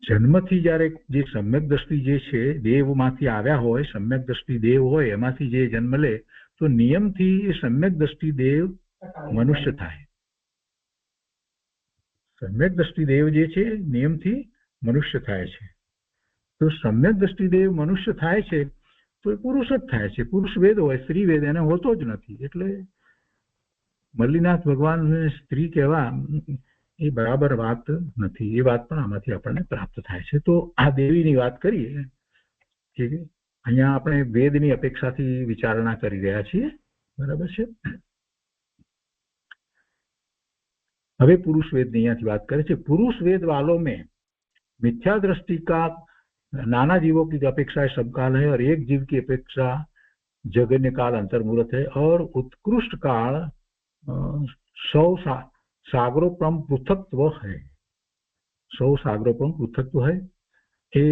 જન્મથી જ્યારે જે સમ્યક દ્રષ્ટિ જે છે દેવમાંથી આવ્યા હોય, સમ્યક દ્રષ્ટિ દેવ હોય, એમાંથી જે જન્મ લે તો નિયમથી એ સમ્યક દ્રષ્ટિ દેવ મનુષ્ય થાય. સમ્યક દ્રષ્ટિ દેવ જે છે નિયમથી મનુષ્ય થાય છે. તો સમ્યક દ્રષ્ટિ દેવ મનુષ્ય થાય છે તો એ પુરુષ જ થાય છે. પુરુષ વેદ હોય, સ્ત્રી વેદ એને હોતો જ નથી. એટલે મલ્લીનાથ ભગવાનને સ્ત્રી કહેવા એ બરાબર વાત નથી. એ વાત પણ આમાંથી આપણને પ્રાપ્ત થાય છે. તો આ દેવીની વાત કરીએ કે અહીંયા આપણે વેદની અપેક્ષાથી વિચારણા કરી રહ્યા છીએ, બરાબર છે. હવે પુરુષ વેદની અહીંયાથી વાત કરે છે. પુરુષ વેદ वालों में मिथ्या दृष्टि का नाना जीवों की अपेक्षा सबकाल है और एक जीव की अपेक्षा जगन्य काल अंतर्मूलत है और उत्कृष्ट काल सौ सागरोपम पृथक्त्व है. सौ सागरोपम पृथक्त्व है એ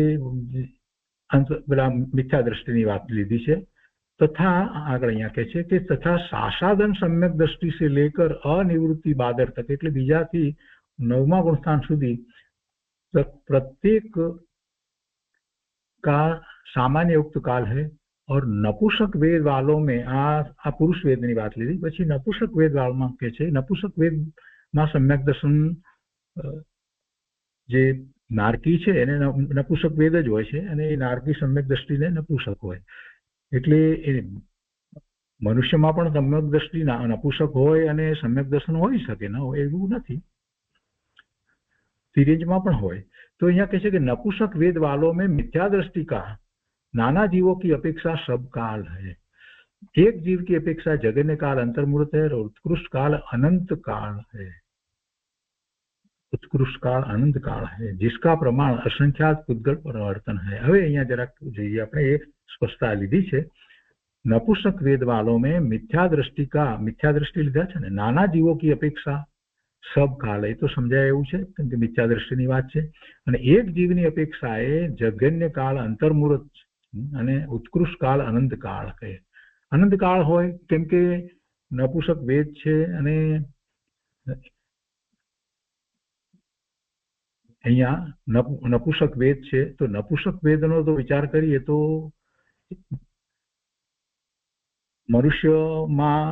પેલા મિથ્યા દ્રષ્ટિની વાત લીધી છે. તથા આગળ અહીંયા કહે છે કે તથા સાસાદન સમ્યક દ્રષ્ટિ से लेकर अनिवृत्ति बादर तक, એટલે બીજાથી 9મા ગુણસ્થાન સુધી प्रत्येक का सामान्य युक्त काल है. और नपुंसक वेद वालों में आ पुरुष वेदની વાત લીધી. પછી નપુંસક વેદ વાળમાં કે છે નપુંસક વેદમાં સમ્યક દર્શન જે નારકી છે એને નપુંસક વેદ જ હોય છે અને એ નારકી સમ્યક દ્રષ્ટિને નપુંસક હોય. એટલે એ મનુષ્યમાં પણ સમ્યક દ્રષ્ટિ નપુંસક હોય અને સમ્યક દર્શન હોઈ શકે, ન હોય એવું નથી. तिरंज में हो तो यहाँ कहे कि नपुंसक वेद वालों में मिथ्या दृष्टि का नाना जीवों की अपेक्षा सब काल है. एक जीव की अपेक्षा जगन्य काल अंतर्मूर्त है और उत्कृष्ट काल अनंत काल है. उत्कृष्ट काल अनंत काल है जिसका प्रमाण असंख्यात पुद्गल परिवर्तन है. હવે અહીંયા જરાક જોઈએ આપણે એ સ્પષ્ટતા લીધી છે. नपुंसक वेद वालों में मिथ्या दृष्टि લીધા છે ને, नाना जीवों की अपेक्षा सब काल है तो समझाय એવું છે કે મિથ્યા દ્રષ્ટિની વાત છે. અને એક જીવની અપેક્ષાએ જગન્ય કાળ અંતર્મૂર્ત અને ઉત્કૃષ્ટ કાળ અનંત કાળ કહે. અનંત કાળ હોય કેમ કે નપુંસક વેદ છે અને અહીંયા નપુંસક વેદ છે તો નપુંસક વેદનો તો વિચાર કરીએ તો મનુષ્યમાં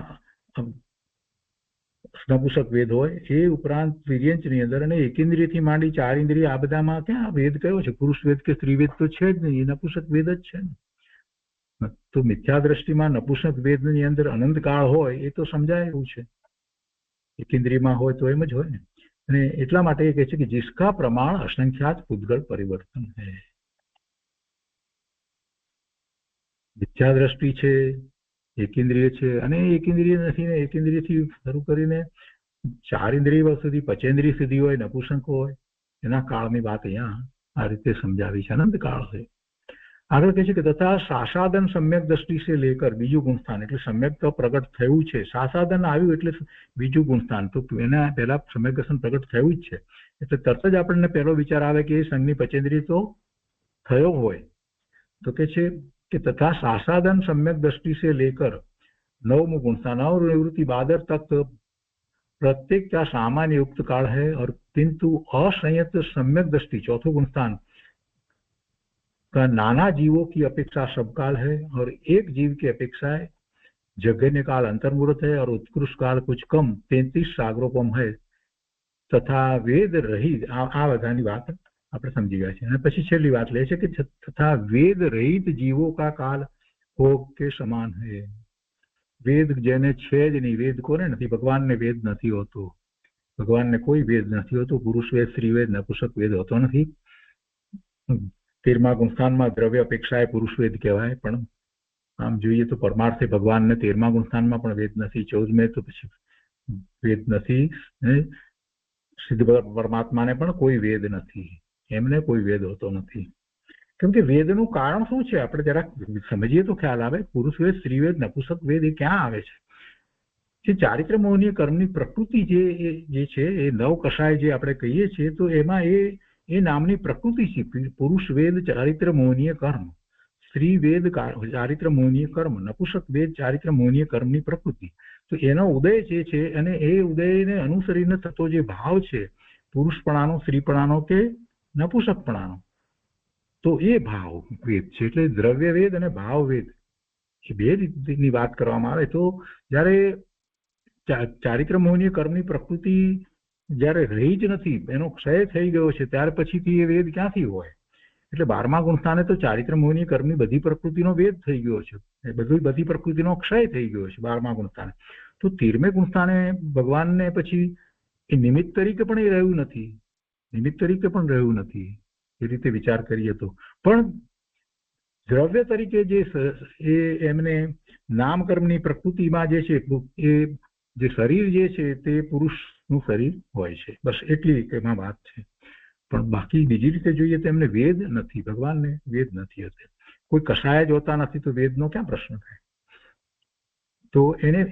નપુંસક વેદ હોય એ ઉપરાંત વીર્યંચની અંદર અને એકેન્દ્રિયથી માંડી ચાર ઇન્દ્રિય આ બધામાં ક્યાં વેદ કયો છે? પુરુષ વેદ કે સ્ત્રી વેદ તો છે જ નહીં, એ નપુંસક વેદ જ છે ને. તો મિથ્યા દ્રષ્ટિમાં નપુંસક વેદની અંદર અનંત કાળ હોય એ તો સમજાય એવું છે. એકેન્દ્રિયમાં હોય તો એમ જ હોય ને. અને એટલા માટે એ કહે છે કે जिसका प्रमाण असंख्यात पुद्गल परिवर्तन है. મિથ્યા દ્રષ્ટિ છે, એકેન્દ્રિય છે અને એકેન્દ્રિય નથી ને એકેન્દ્રિયથી શરૂ કરીને ચાર ઇન્દ્રિય સુધી પંચેન્દ્રિય સુધી હોય, નપુંસક હોય, એના કાળની વાત અહીંયા આ રીતે સમજાવી છે. અનંત કાળ છે. આગળ કહે છે કે તથા સાસાદન સમ્યક દ્રષ્ટિ से लेकर બીજું ગુણસ્થાન એટલે સમ્યક તો પ્રગટ થયું છે. સાસાદન આવ્યું એટલે બીજું ગુણસ્થાન તો એના પહેલા સમ્યક દર્શન પ્રગટ થયું જ છે એટલે તરત જ આપણને પહેલો વિચાર આવે કે એ સંઘની પંચેન્દ્રિય તો થયો હોય. તો કે છે कि तथा सासादन सम्यक दृष्टि से लेकर 9वां गुणस्थान और निवृत्ति बादर तक प्रत्येक का सामान्य युक्त काल है और किंतु असंयत सम्यक दृष्टि चौथो गुणस्थान का नाना जीवों की अपेक्षा सब काल है और एक जीव की अपेक्षा जगन्य काल अंतर्मूर्त है और उत्कृष्ट काल कुछ कम 33 सागरोपम है तथा वेद रहित आ बधानी बात આપણે સમજી ગયા છે. અને પછી છેલ્લી વાત લે છે કે તથા વેદ રહિત જીવો કા કાલ ભોગ કે સમાન હૈ. વેદ જેને છે જ નહીં, વેદ કોને નથી? ભગવાનને વેદ નથી હોતો. ભગવાનને કોઈ વેદ નથી હોતો. પુરુષ વેદ, સ્ત્રી વેદ, નપુંસક વેદ હોતો નથી. 13મા ગુણસ્થાનમાં દ્રવ્ય અપેક્ષાએ પુરુષ વેદ કહેવાય, પણ આમ જોઈએ તો પરમાર્થે ભગવાનને 13મા ગુણસ્થાનમાં પણ વેદ નથી, 14મે તો પછી વેદ નથી, સિદ્ધ પરમાત્માને પણ કોઈ વેદ નથી. એમને કોઈ વેદ હોતો નથી. કેમ કે વેદનું કારણ શું છે આપણે જરાક સમજીએ તો ખ્યાલ આવે. પુરુષ વેદ, સ્ત્રી વેદ, નપુંસક વેદ એ ક્યાં આવે છે? જે ચારિત્ર મોહનીય કર્મની પ્રકૃતિ જે છે એ નવ કષાય જે આપણે કહીએ છીએ તો એમાં એ નામની પ્રકૃતિ છે. પુરુષ વેદ ચારિત્ર મોહનીય કર્મ, સ્ત્રી વેદ ચારિત્ર મોહનીય કર્મ, નપુંસક વેદ ચારિત્ર મોહનીય કર્મની પ્રકૃતિ. તો એનો ઉદય જે છે અને એ ઉદયને અનુસરીને થતો જે ભાવ છે પુરુષપણાનો, સ્ત્રીપણાનો કે નપુંસકપણાનો, તો એ ભાવ વેદ છે. એટલે દ્રવ્ય વેદ અને ભાવ વેદ એ બે રીતની વાત કરવામાં આવે. તો જ્યારે ચારિત્ર મોહનીય કર્મની પ્રકૃતિ જ્યારે રહી જ નથી, એનો ક્ષય થઈ ગયો છે, ત્યાર પછીથી એ વેદ ક્યાંથી હોય? એટલે 12મા ગુણસ્થાને તો ચારિત્ર મોહનીય કર્મની બધી પ્રકૃતિનો વેદ થઈ ગયો છે, બધી પ્રકૃતિનો ક્ષય થઈ ગયો છે 12મા ગુણસ્થાને. તો 13મે ગુણસ્થાને ભગવાનને પછી એ નિમિત્ત તરીકે પણ એ રહ્યું નથી, નિમિત્ત તરીકે પણ રહ્યું નથી એ રીતે વિચાર કરીએ તો. પણ દ્રવ્ય તરીકે જે એમને નામકર્મની પ્રકૃતિમાં જે છે એ જે શરીર જે છે તે પુરુષનું શરીર હોય છે. બસ એટલી એમાં વાત છે. પણ બાકી બીજી રીતે જોઈએ તો એમને વેદ નથી, ભગવાનને વેદ નથી હોતે. કોઈ કષાય જ હોતા નથી તો વેદનો ક્યાં પ્રશ્ન થાય? તો એને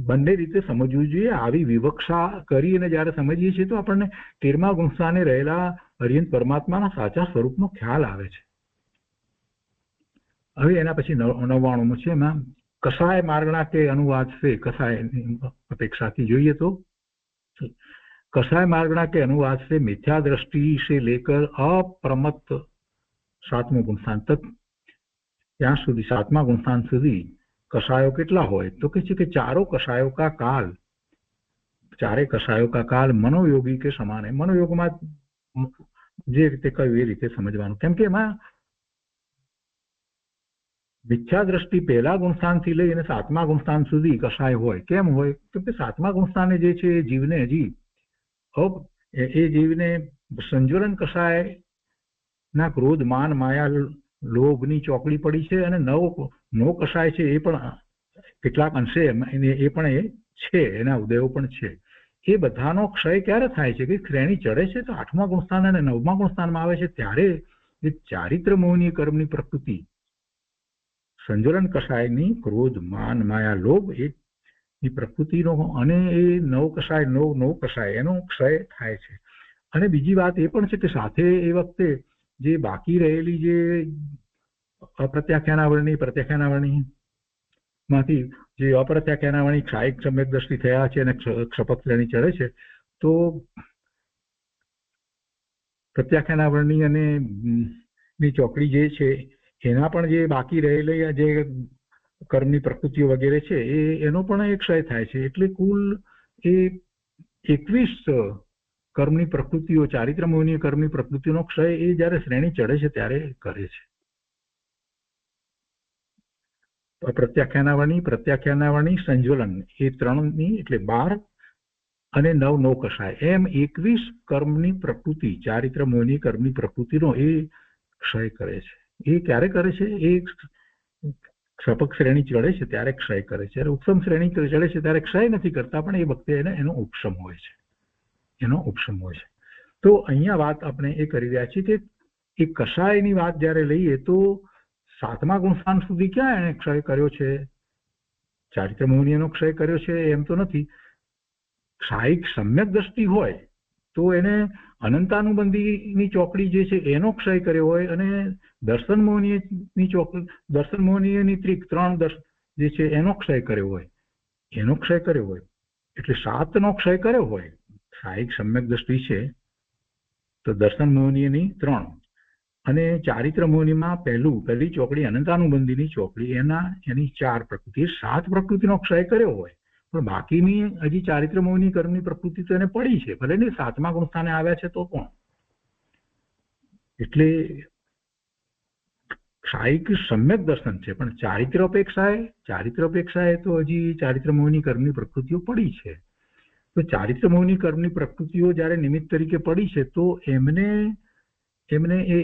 બંને રીતે સમજવું જોઈએ. આવી વિવક્ષા કરી અને જયારે સમજીએ છીએ તો આપણને 13મા ગુણસ્થાને રહેલા હરિયંત પરમાત્માના સાચા સ્વરૂપનો ખ્યાલ આવે છે. હવે એના પછી 99મું છે, એમાં કસાય માર્ગણા કે અનુવાદ છે. કસાય અપેક્ષાથી જોઈએ તો कसाय मार्गना के अनुवाद से मिथ्या दृष्टि से लेकर अप्रमत्त 7वां गुणस्थान तक, ત્યાં સુધી 7મા ગુણસ્થાન સુધી कषायों કેટલા હોય? તો કે છે કે चारों कषायों का काल, चारे कषायों का काल मनोयोगी के समान है. मनोयोगમાં જે રીતે કહ્યું એ રીતે સમજવાનું. કેમ કે એમાં મિથ્યા દૃષ્ટિ પહેલા ગુણસ્થાનથી લઈ અને 7મા ગુણસ્થાન સુધી કષાય હોય. કેમ હોય? તો કે 7મા ગુણસ્થાને જે છે એ જીવને હજી એ જીવને સંજ્વલન કષાય ના ક્રોધ, માન, માયા, લોભની ચોકડી પડી છે. અને નવ કષાય છે એ પણ કેટલાક અંશે એ પણ એ છે, એના ઉદયો પણ છે. એ બધાનો ક્ષય ક્યારે થાય છે? કે શ્રેણી ચડે છે તો 8મા ગુણસ્થાન અને 9મા ગુણસ્થાનમાં આવે છે ત્યારે એ ચારિત્ર મોહનીય કર્મની પ્રકૃતિ સંજ્વલન કષાયની ક્રોધ, માન, માયા, લોભ એ પ્રકૃતિનો અને એ નવ કષાય એનો ક્ષય થાય છે. અને બીજી વાત એ પણ છે કે સાથે એ વખતે જે બાકી રહેલી જે અપ્રત્યાખ્યાનાવરણી, પ્રત્યાખ્યાનાવરણી માંથી જે અપ્રત્યાખ્યાનાવરણી ક્ષાયિક સમ્યક દ્રષ્ટિ થયા છે અને ક્ષપક શ્રેણી ચડે છે, તો પ્રત્યાખ્યાનાવરણી અને ની ચોકડી જે છે એના પણ જે બાકી રહેલી જે કર્મની પ્રકૃતિઓ વગેરે છે એનો પણ એક ક્ષય થાય છે. એટલે કુલ એ 21 કર્મની પ્રકૃતિઓ, ચારિત્ર મોહનીય કર્મની પ્રકૃતિનો ક્ષય એ જયારે શ્રેણી ચડે છે ત્યારે કરે છે. પ્રત્યાખ્યાનાવરણી, સંજ્વલન એ 3ની એટલે 12 અને 9 કષાય એમ 21 કર્મની પ્રકૃતિ, ચારિત્ર મોહનીય કર્મની પ્રકૃતિનો એ ક્ષય કરે છે. એ ક્યારે કરે છે? એ ક્ષપક શ્રેણી ચડે છે ત્યારે ક્ષય કરે છે. ઉપસમ શ્રેણી ચડે છે ત્યારે ક્ષય નથી કરતા, પણ એ વખતે એનો ઉપશમ હોય છે, એનો ઉપશમ હોય છે. તો અહીંયા વાત આપણે એ કરી રહ્યા છીએ કે એ કષાયની વાત જયારે લઈએ તો 7મા ગુણસ્થાન સુધી ક્યાં એને ક્ષય કર્યો છે? ચારિત્ર મોહનીયનો ક્ષય કર્યો છે એમ તો નથી. ક્ષાયિક સમ્યક દ્રષ્ટિ હોય તો એને અનંતાનુબંધીની ચોકડી જે છે એનો ક્ષય કર્યો હોય, અને દર્શન મોહનીયની ચોકડી, દર્શન મોહનીયની ત્રિક 3 જે છે એનો ક્ષય કર્યો હોય, એનો ક્ષય કર્યો હોય. એટલે 7નો ક્ષય કર્યો હોય. ક્ષાયિક સમ્યક દ્રષ્ટિ છે તો દર્શન મોહનીયની 3 અને ચારિત્ર મોહનીમાં પહેલી ચોકડી અનંતાનુબંધીની ચોકડી એની 4 પ્રકૃતિ, 7 પ્રકૃતિનો ક્ષય કર્યો હોય. પણ બાકીની હજી ચારિત્ર મોહની કર્મની પ્રકૃતિ તો એને પડી છે, ભલે ને 7મા ગુણસ્થાને આવ્યા છે તો પણ. એટલે ક્ષાયિક સમ્યક દર્શન છે, પણ ચારિત્ર અપેક્ષાએ તો હજી ચારિત્ર મોહની કર્મની પ્રકૃતિઓ પડી છે. તો ચારિત્ર મોહની કર્મની પ્રકૃતિઓ જયારે નિમિત્ત તરીકે પડી છે તો એમને એ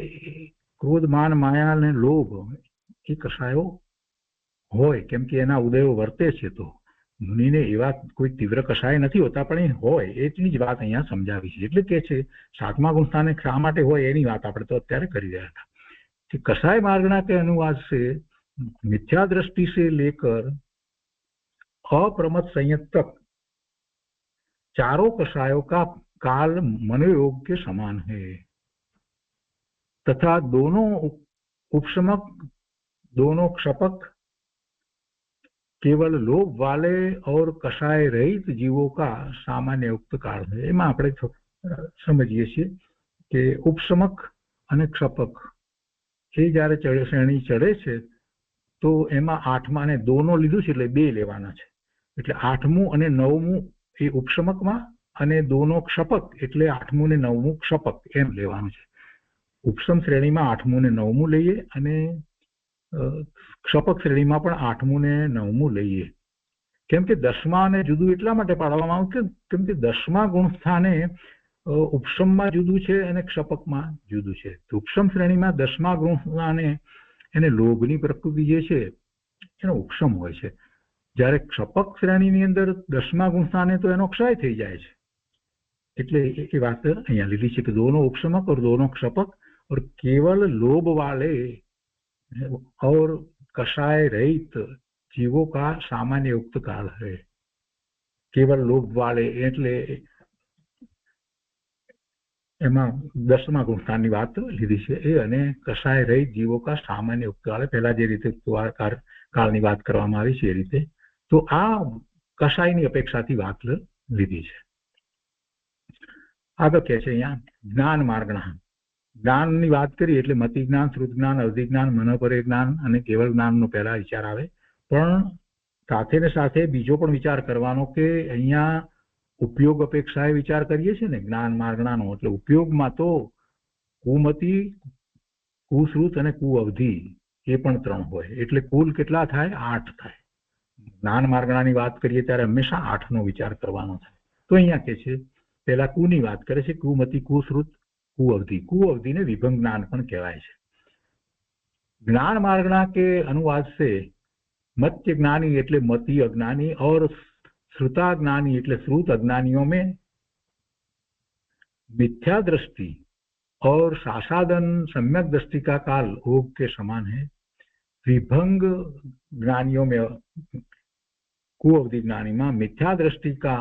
ક્રોધ, માન, માયા અને લોભ એ કષાયો હોય, કેમ કે એના ઉદયો વર્તે છે. તો મુનિને એવા કોઈ તીવ્ર કષાય નથી હોતા, પણ એ હોય એટલી જ વાત અહીંયા સમજાવી છે. એટલે કે છે 7મા ગુણસ્થાને શા માટે હોય એની વાત આપણે તો અત્યારે કરી રહ્યા હતા कि कसाय मार्गना के अनुवाद से मिथ्या दृष्टि से लेकर अप्रमत संयत तक चारों कषायों का काल मनोयोग के समान है तथा दोनों उपशमक दोनों क्षपक केवल लोभ वाले और कषाय रहित जीवों का सामान्य उक्त काल है। एમાં આપણે સમજીએ છીએ કે ઉપશમક અને ક્ષપક એ જ્યારે શ્રેણી ચડે છે તો એમાં આઠમા અને દોનો લીધું છે એટલે બે લેવાના છે, એટલે આઠમું અને નવમું એ ઉપશમકમાં અને દોનો ક્ષપક એટલે આઠમું ને નવમું ક્ષપક એમ લેવાનું છે. ઉપશમ શ્રેણીમાં આઠમું ને નવમું લઈએ અને ક્ષપક શ્રેણીમાં પણ આઠમું ને નવમું લઈએ. કેમ કે દસમાને જુદું એટલા માટે પાડવામાં આવ્યું કે કેમ કે દસમા ગુણસ્થાને ઉપશમમાં જુદું છે અને ક્ષપકમાં જુદું છે. ઉપશમ શ્રેણીમાં દસમા ગુણસ્થાને એને લોભની પ્રકૃતિ જે છે એનો ઉપશમ હોય છે, જ્યારે ક્ષપક શ્રેણીની અંદર દસમા ગુણસ્થાને તો એનો ક્ષય થઈ જાય છે. એટલે એ વાત અહીંયા લીધી છે કે दोनों उपशमक और दोनों क्षपक और केवल लोभ वाले और कषाय रहित जीवों का सामान्य उक्त काल है. केवल लोभ वाले એટલે એમાં દસમા ગુણસ્થાનની વાત લીધી છે એ અને કષાય રહિત જીવો કા સામાન્ય ઉક્ત કાળ. પહેલા જે રીતે કાળની વાત કરવામાં આવી છે એ રીતે તો આ કષાયની અપેક્ષાથી વાત લીધી છે. આગળ કહે છે અહીંયા જ્ઞાન માર્ગણા. જ્ઞાનની વાત કરીએ એટલે મતિ જ્ઞાન, શ્રુત જ્ઞાન, અવધિ જ્ઞાન, મનોપરે જ્ઞાન અને કેવળ જ્ઞાનનો પહેલા વિચાર આવે. પણ સાથે ને સાથે બીજો પણ વિચાર કરવાનો કે અહીંયા ઉપયોગ અપેક્ષાએ વિચાર કરીએ છીએ ને જ્ઞાન માર્ગણાનો, એટલે ઉપયોગમાં તો કુમતિ, કુશ્રુત અને કુઅવધિ એ પણ 3 હોય, એટલે કુલ કેટલા થાય? 8 થાય. જ્ઞાન માર્ગણાની વાત કરીએ ત્યારે હંમેશા 8નો વિચાર કરવાનો થાય. તો અહીંયા કે છે પહેલા કુની વાત કરે છે, કુમતિ, કુશ્રુત, कुअवधि. कुअवधि ने विभंग ज्ञान पण कहेवाय छे. ज्ञान मार्गना के अनुवाद से मत्य ज्ञानी एटले मति अज्ञानी और श्रुता ज्ञानी एटले श्रुत अज्ञानियों में मिथ्या दृष्टि और सासादन सम्यक दृष्टि का काल योग के समान है. विभंग ज्ञानियों में कुअवधि ज्ञानी में मिथ्या दृष्टि का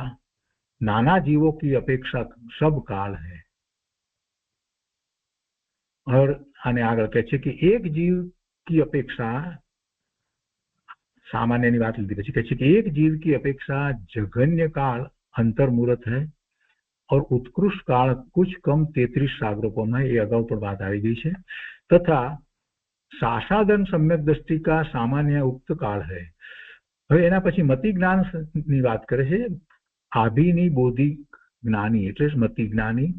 नाना जीवों की अपेक्षा सब काल है. और आने आगे कहे कि एक जीव की अपेक्षा सामान्य बात लीधी पछी कहे कि एक जीव की अपेक्षा जघन्य काल अंतर्मुहूर्त है और उत्कृष्ट काल कुछ कम 33 सागरों में ये अगाऊ पर बात आई गई है. तथा सासादन सम्यक दृष्टि का सामान्य उक्त काल है. હવે એના પછી મતિ જ્ઞાનની વાત કરે છે. આભિની બોધિ જ્ઞાની એટલે મતિ જ્ઞાની,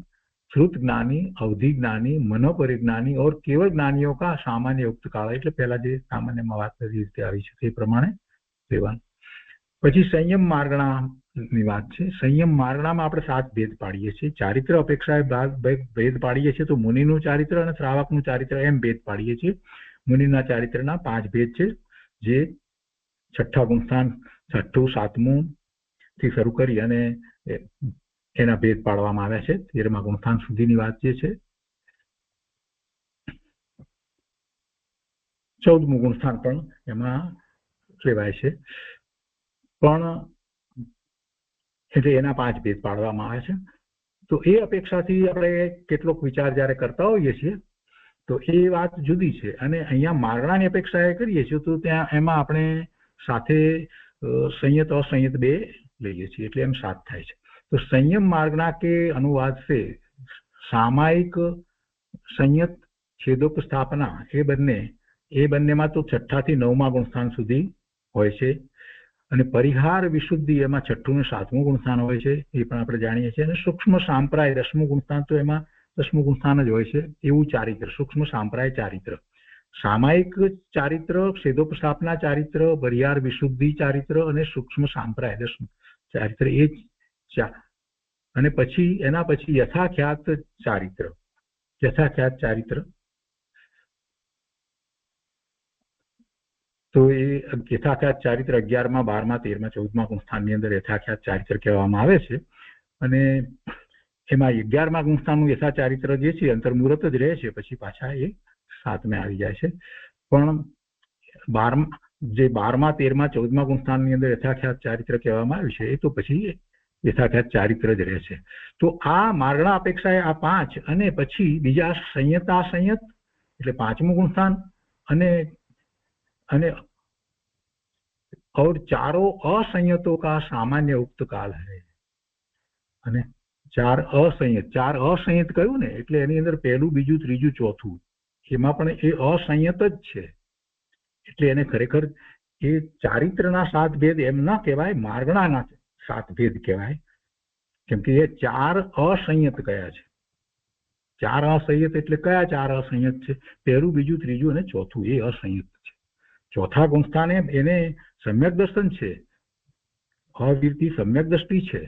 श्रुत ज्ञानी, अवधि ज्ञानी, मनोपरिज्ञानी और केवल ज्ञानियों का सामान्य उक्त काल. એટલે પહેલા જે સામાન્યમાં વાત કરી રીતે આવી છે તે પ્રમાણે લેવાનું. પછી સંયમ માર્ગણાની વાત છે. સંયમ માર્ગણામાં આપણે 7 ભેદ પાડીએ છીએ. ચારિત્ર અપેક્ષાએ ભેદ પાડીએ છીએ તો મુનિનું ચારિત્ર અને શ્રાવકનું ચારિત્ર એમ ભેદ પાડીએ છીએ. મુનિના ચારિત્રના 5 ભેદ છે જે છઠ્ઠા ગુણસ્થાન 6ઠું 7મું થી શરૂ કરી અને એના ભેદ પાડવામાં આવ્યા છે. 13મા ગુણસ્થાન સુધીની વાત જે છે. 14મું ગુણસ્થાન પણ એમાં લેવાય છે, પણ એટલે એના 5 ભેદ પાડવામાં આવ્યા છે. તો એ અપેક્ષાથી આપણે કેટલોક વિચાર જ્યારે કરતા હોઈએ છીએ તો એ વાત જુદી છે. અને અહીંયા માર્ગણાની અપેક્ષાએ કરીએ છીએ તો ત્યાં એમાં આપણે સાથે સંયત असंयत 2 લઈએ છીએ એટલે એમ 7 થાય છે. तो संयम मार्गना के अनुवाद से सामायिक संयत छेदोक स्थापना ए बन्ने में तो 6ठा થી 9મા गुणस्थान सुधी होय छे અને परिहार विशुद्धि एमां 6ठું ને 7મું गुणस्थान होय छे ए पण आपणे जाणीए छीए. અને सूक्ष्म सांप्राय 10મું गुणस्थान तो एमां 10મું गुणस्थान ज होय छे एवुं चारित्र सूक्ष्म सांप्राय चारित्र. सामायिक चारित्र, छेदोपस्थापना चारित्र, परिहार विशुद्धि चारित्र અને सूक्ष्म सांप्राय 10મું चारित्र ए અને પછી એના પછી યથાખ્યાત ચારિત્ર. યથાખ્યાત ચારિત્ર તો એ યથાખ્યાત ચારિત્ર 11મા 12મા 13મા 14મા ગુણસ્થાનની અંદર યથાખ્યાત ચારિત્ર કહેવામાં આવે છે. અને એમાં 11મા ગુણસ્થાનનું યથા ચારિત્ર જે છે અંતર્મુહૂર્ત જ રહે છે, પછી પાછા એ 7મે આવી જાય છે. પણ 12મા 13મા 14મા ગુણસ્થાનની અંદર યથાખ્યાત ચારિત્ર કહેવામાં આવ્યું છે એ તો પછી यथाख्यात चारित्र ज रहे. तो आ मार्गणा अपेक्षा आ 5 અને પછી બીજા સંયતા સંયત એટલે 5મું ગુણસ્થાન અને અને और चारों असंयतों का सामान्य उक्त काल है। અને ચાર અસંયત કહ્યું ને એટલે એની અંદર પહેલું બીજું ત્રીજું ચોથું એમાં પણ એ અસંયત જ છે, એટલે એને ખરેખર એ ચારિત્રના 7 ભેદ એમ ના કહેવાય, માર્ગણાના 7 ભેદ કહેવાય, કેમ કે એ 4 અસંયત કયા છે। 4 અસંયત એટલે કયા 4 અસંયત છે? પહેલું બીજું ત્રીજું અને ચોથું એ અસંયત છે। ચોથા ગુણસ્થાને એને સમ્યક દર્શન છે, અવિરતિ સમ્યક દ્રષ્ટિ છે,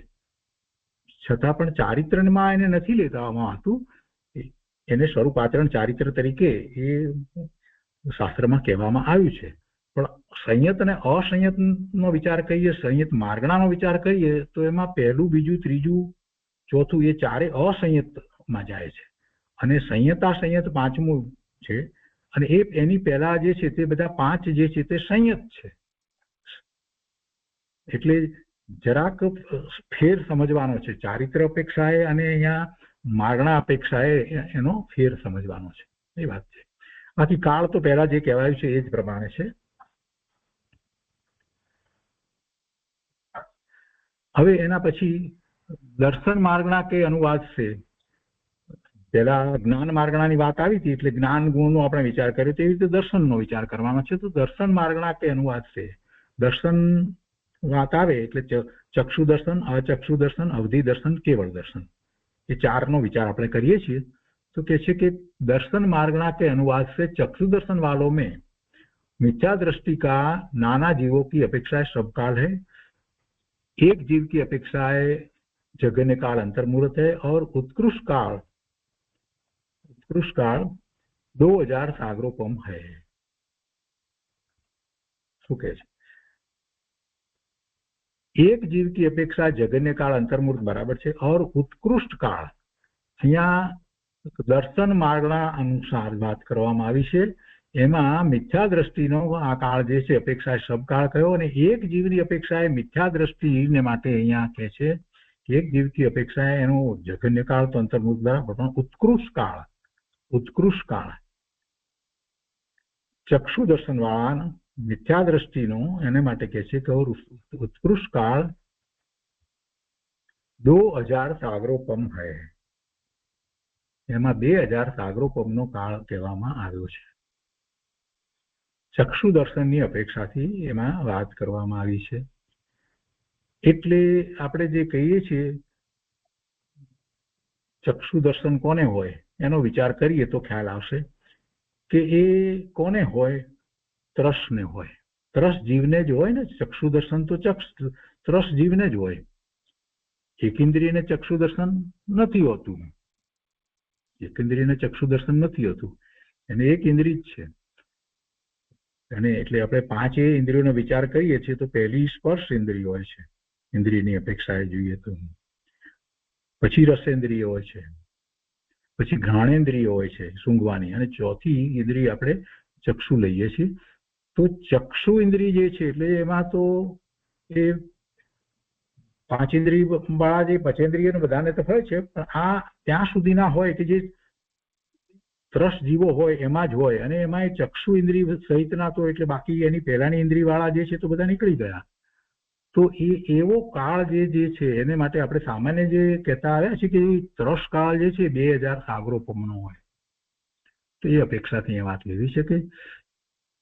છતાં પણ ચારિત્રમાં એને નથી લેવામાં આવતું, એને સ્વરૂપ આચરણ ચારિત્ર તરીકે એ શાસ્ત્રમાં કહેવામાં આવ્યું છે। પણ સંયત અને અસંયત નો વિચાર કરીએ, સંયત માર્ગણાનો વિચાર કરીએ તો એમાં પહેલું બીજું ત્રીજું ચોથું એ 4 અસંયતમાં જાય છે અને સંયત પાંચમું છે, અને એની પહેલા જે છે તે બધા 5 જે છે તે સંયત છે। એટલે જરાક ફેર સમજવાનો છે, ચારિત્ર અપેક્ષાએ અને અહીંયા માર્ગણા અપેક્ષાએ એનો ફેર સમજવાનો છે, એ વાત છે। બાકી કાળ તો પહેલા જે કહેવાયું છે એ જ પ્રમાણે છે। હવે એના પછી દર્શન માર્ગણા કે અનુવાદ છે। પહેલા જ્ઞાન માર્ગણાની વાત આવી હતી એટલે જ્ઞાન ગુણનો આપણે વિચાર કર્યો, તેવી રીતે દર્શનનો વિચાર કરવાનો છે। તો દર્શન માર્ગણા કે અનુવાદ છે, દર્શન વાત આવે એટલે ચક્ષુ દર્શન, અચક્ષુ દર્શન, અવધિ દર્શન, કેવળ દર્શન, એ 4 નો વિચાર આપણે કરીએ છીએ। तो कैसे कि दर्शन मार्गणा के अनुवाद से चक्षु दर्शन वालों में मिथ्या दृष्टि का नाना जीवों की अपेक्षाएं सबकाल है, एक जीव की अपेक्षाएं जगन्य काल अंतर्मुहूर्त है और उत्कृष्ट काल 2000 सागरोपम है। શું કહે છે? એક જીવ की अपेक्षा जगन्य काल अंतर्मुहूर्त बराबर है और उत्कृष्ट काल અહીંયા દર્શન માર્ગના અનુસાર વાત કરવામાં આવી છે। એમાં મિથ્યા દ્રષ્ટિનો આ કાળ જે છે અપેક્ષા સબકાળ કયો, અને એક જીવની અપેક્ષાએ મિથ્યા દ્રષ્ટિને માટે અહીંયા કહે છે એક જીવની અપેક્ષાએ એનો જગન્ય કાળ તો અંતર્મુખ બરાબર, પણ ઉત્કૃષ્ટ કાળ ચક્ષુ દર્શન વાળા મિથ્યા દ્રષ્ટિનો એને માટે કહે છે કે ઉત્કૃષ્ટ કાળ 2000 સાગરોપમ है। એમાં 2000 સાગરોપમનો કાળ કહેવામાં આવ્યો છે। ચક્ષુ દર્શનની અપેક્ષાથી એમાં વાત કરવામાં આવી છે। એટલે આપણે જે કહીએ છીએ ચક્ષુ દર્શન કોને હોય એનો વિચાર કરીએ તો ખ્યાલ આવશે કે એ કોને હોય? ત્રસને હોય, ત્રસ જીવને જ હોય ને। ચક્ષુ દર્શન તો ત્રસ જીવને જ હોય, એક ઇન્દ્રિયને ચક્ષુ દર્શન નથી હોતું, એક ઇન્દ્રિયને ચક્ષુ દર્શન નથી હોતું, એને એક ઇન્દ્રિય જ છે। અને એટલે આપણે 5 ઇન્દ્રિયોનો વિચાર કરીએ છીએ તો પહેલી સ્પર્શ ઇન્દ્રિય હોય છે, ઇન્દ્રિયની અપેક્ષાએ જોઈએ તો, પછી રસેન્દ્રિય હોય છે, પછી ઘ્રાણેન્દ્રિય હોય છે સૂંઘવાની, અને ચોથી ઇન્દ્રિય આપણે ચક્ષુ લઈએ છીએ। તો ચક્ષુ ઇન્દ્રિય જે છે એટલે એમાં તો એ 5 ઇન્દ્રિય વાળા જે પંચેન્દ્રિય બધાને તો હોય છે, પણ આ ત્યાં સુધીના હોય કે જે ત્રસ જીવો હોય એમાં જ હોય, અને એમાં એ ચક્ષુ ઇન્દ્રિય સહિતના તો એટલે બાકી એની પહેલાની ઇન્દ્રિય વાળા જે છે તો બધા નીકળી ગયા। તો એ એવો કાળ જે છે એને માટે આપણે સામાન્ય જે કહેતા આવ્યા છે કે ત્રસ કાળ જે છે 2000 સાગરોપમનો હોય, તો એ અપેક્ષાથી એ વાત લેવી છે કે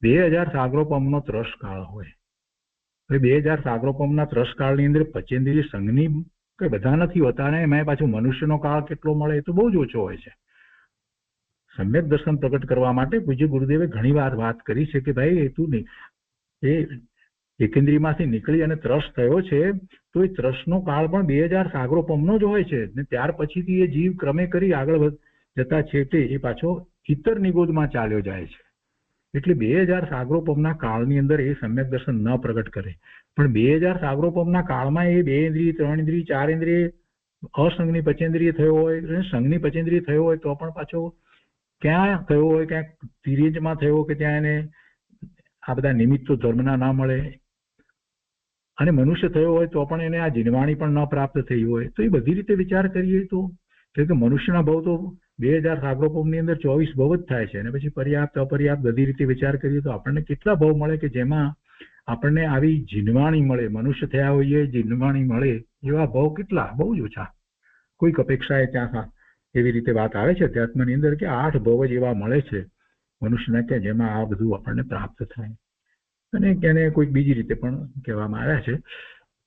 2000 સાગરોપમનો ત્રસ કાળ હોય। હવે 2000 સાગરોપમના ત્રસ કાળની અંદર પંચેન્દ્રિય સંઘની કઈ બધા નથી હોતા, અને એમાં પાછું મનુષ્યનો કાળ કેટલો મળે એ તો બહુ જ ઓછો હોય છે। સમ્યક દર્શન પ્રગટ કરવા માટે પૂજ્ય ગુરુદેવે ઘણી વાર વાત કરી છે કે ભાઈ એ તું નહીં એ એકેન્દ્રિયમાંથી નીકળી અને ત્રસ થયો છે તો એ ત્રસનો કાળ પણ 2000 સાગરોપમનો જ હોય છે, ને ત્યાર પછીથી એ જીવ ક્રમે કરી આગળ જતા છેવટે એ પાછો ઇતર નિગોદમાં ચાલ્યો જાય છે। એટલે 2000 સાગરોપમના કાળની અંદર એ સમ્યક દર્શન ન પ્રગટ કરે, પણ 2000 સાગરોપમના કાળમાં એ 2 ઇન્દ્રિય 3 ઇન્દ્રિય 4 ઇન્દ્રિય અસંગની પંચેન્દ્રિય થયો હોય, સંઘની પંચેન્દ્રિય થયો હોય તો પણ પાછો ક્યાં થયો હોય, ક્યાંક તિર્યંજમાં થયો કે ત્યાં એને આ બધા નિમિત્તો ધર્મના ના મળે, અને મનુષ્ય થયો હોય તો પણ એને આ જીનવાણી પણ ન પ્રાપ્ત થઈ હોય, તો એ બધી રીતે વિચાર કરીએ તો કે મનુષ્યના ભાવ તો 2000 સાગરોપમની અંદર 24 ભવ જ થાય છે અને પછી પર્યાપ્ત અપર્યાપ્ત બધી રીતે વિચાર કરીએ તો આપણને કેટલા ભવ મળે કે જેમાં આપણને આવી જીનવાણી મળે, મનુષ્ય થયા હોઈએ જીનવાણી મળે એવા ભવ કેટલા, બહુ જ ઓછા. કોઈક અપેક્ષાએ ત્યાં એવી રીતે વાત આવે છે અધ્યાત્મની અંદર કે 8 ભવ જ એવા મળે છે મનુષ્યના કે જેમાં આ બધું આપણને પ્રાપ્ત થાય. અને એને કોઈક બીજી રીતે પણ કહેવામાં આવ્યા છે.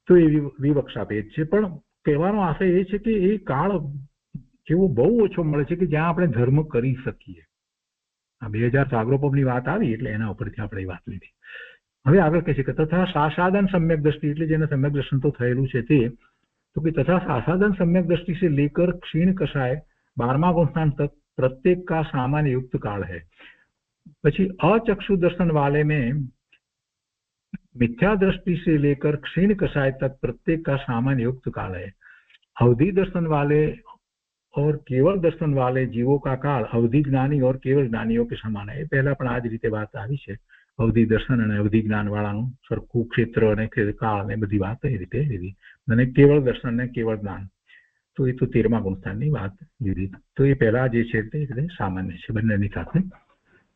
તો એ વિવક્ષા ભેદ છે, પણ કહેવાનો આશય એ છે કે એ કાળ એવો બહુ ઓછો મળે છે કે જ્યાં આપણે ધર્મ કરી શકીએ. આ 2000 સાગરોપમની વાત આવી એટલે એના ઉપરથી આપણે વાત લીધી. હવે આગળ કહે છે કે તથા સાસાદન સમ્યક દ્રષ્ટિ, એટલે જેને સમ્યક દર્શન તો થયેલું છે તે, તો કે तथा सासादन सम्यक दृष्टि से लेकर क्षीण कषाय 12वां गुणस्थान तक प्रत्येक का सामान्य युक्त काल है. પછી अचक्षु दर्शन वाले में मिथ्या दृष्टि से लेकर क्षीण कषाय तक प्रत्येक का सामान्य युक्त काल है. अवधि दर्शन वाले और केवल दर्शन वाले जीवों का काल अवधि ज्ञानी और केवल ज्ञानियों के समान है. पहला પણ આ જ રીતે વાત આવી છે. અવધિ દર્શન અને અવધિ જ્ઞાન વાળાનું સરખું ક્ષેત્ર અને કાળ ને બધી વાત એ રીતે લીધી. અને કેવળ દર્શન અને કેવળ જ્ઞાન તો એ તો 13મા ગુણસ્થાનની વાત લીધી. તો એ પહેલા જે છે તે રીતે સામાન્ય છે બંનેની સાથે.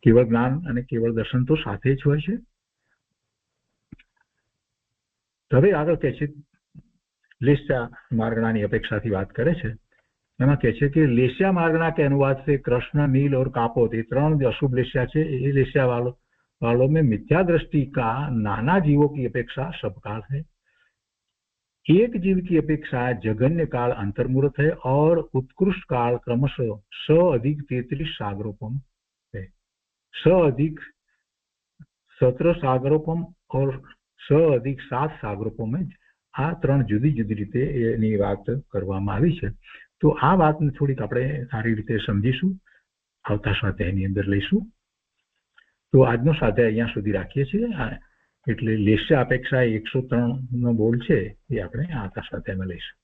કેવળ જ્ઞાન અને કેવળ દર્શન તો સાથે જ હોય છે. હવે આગળ કહે છે लेस्या मार्गणा की अपेक्षा थी बात करे छे. एमां कहे छे कि लेस्या मार्गणा के अनुवाद से कृष्ण, नील और कापोत ये 3 अशुभ लेस्या है. ये लेस्या वालों में मिथ्या दृष्टि का नाना जीवों की अपेक्षा सबकाल है. एक जीव की अपेक्षा जघन्य काल अंतर्मुहूर्त है और उत्कृष्ट काल क्रमशः 100+33 सागरोपम है. 100+17 सागरोपम और 100+7 सागरोपम है. આ 3 જુદી જુદી રીતે એની વાત કરવામાં આવી છે. તો આ વાતને થોડીક આપણે સારી રીતે સમજીશું, આવતા સ્વાધ્યાયની અંદર લઈશું. તો આજનો સ્વાધ્યાય અહીંયા સુધી રાખીએ છીએ. એટલે લેસ્યા અપેક્ષા 103 નો બોલ છે એ આપણે આવતા સ્વાધ્યાયમાં લઈશું.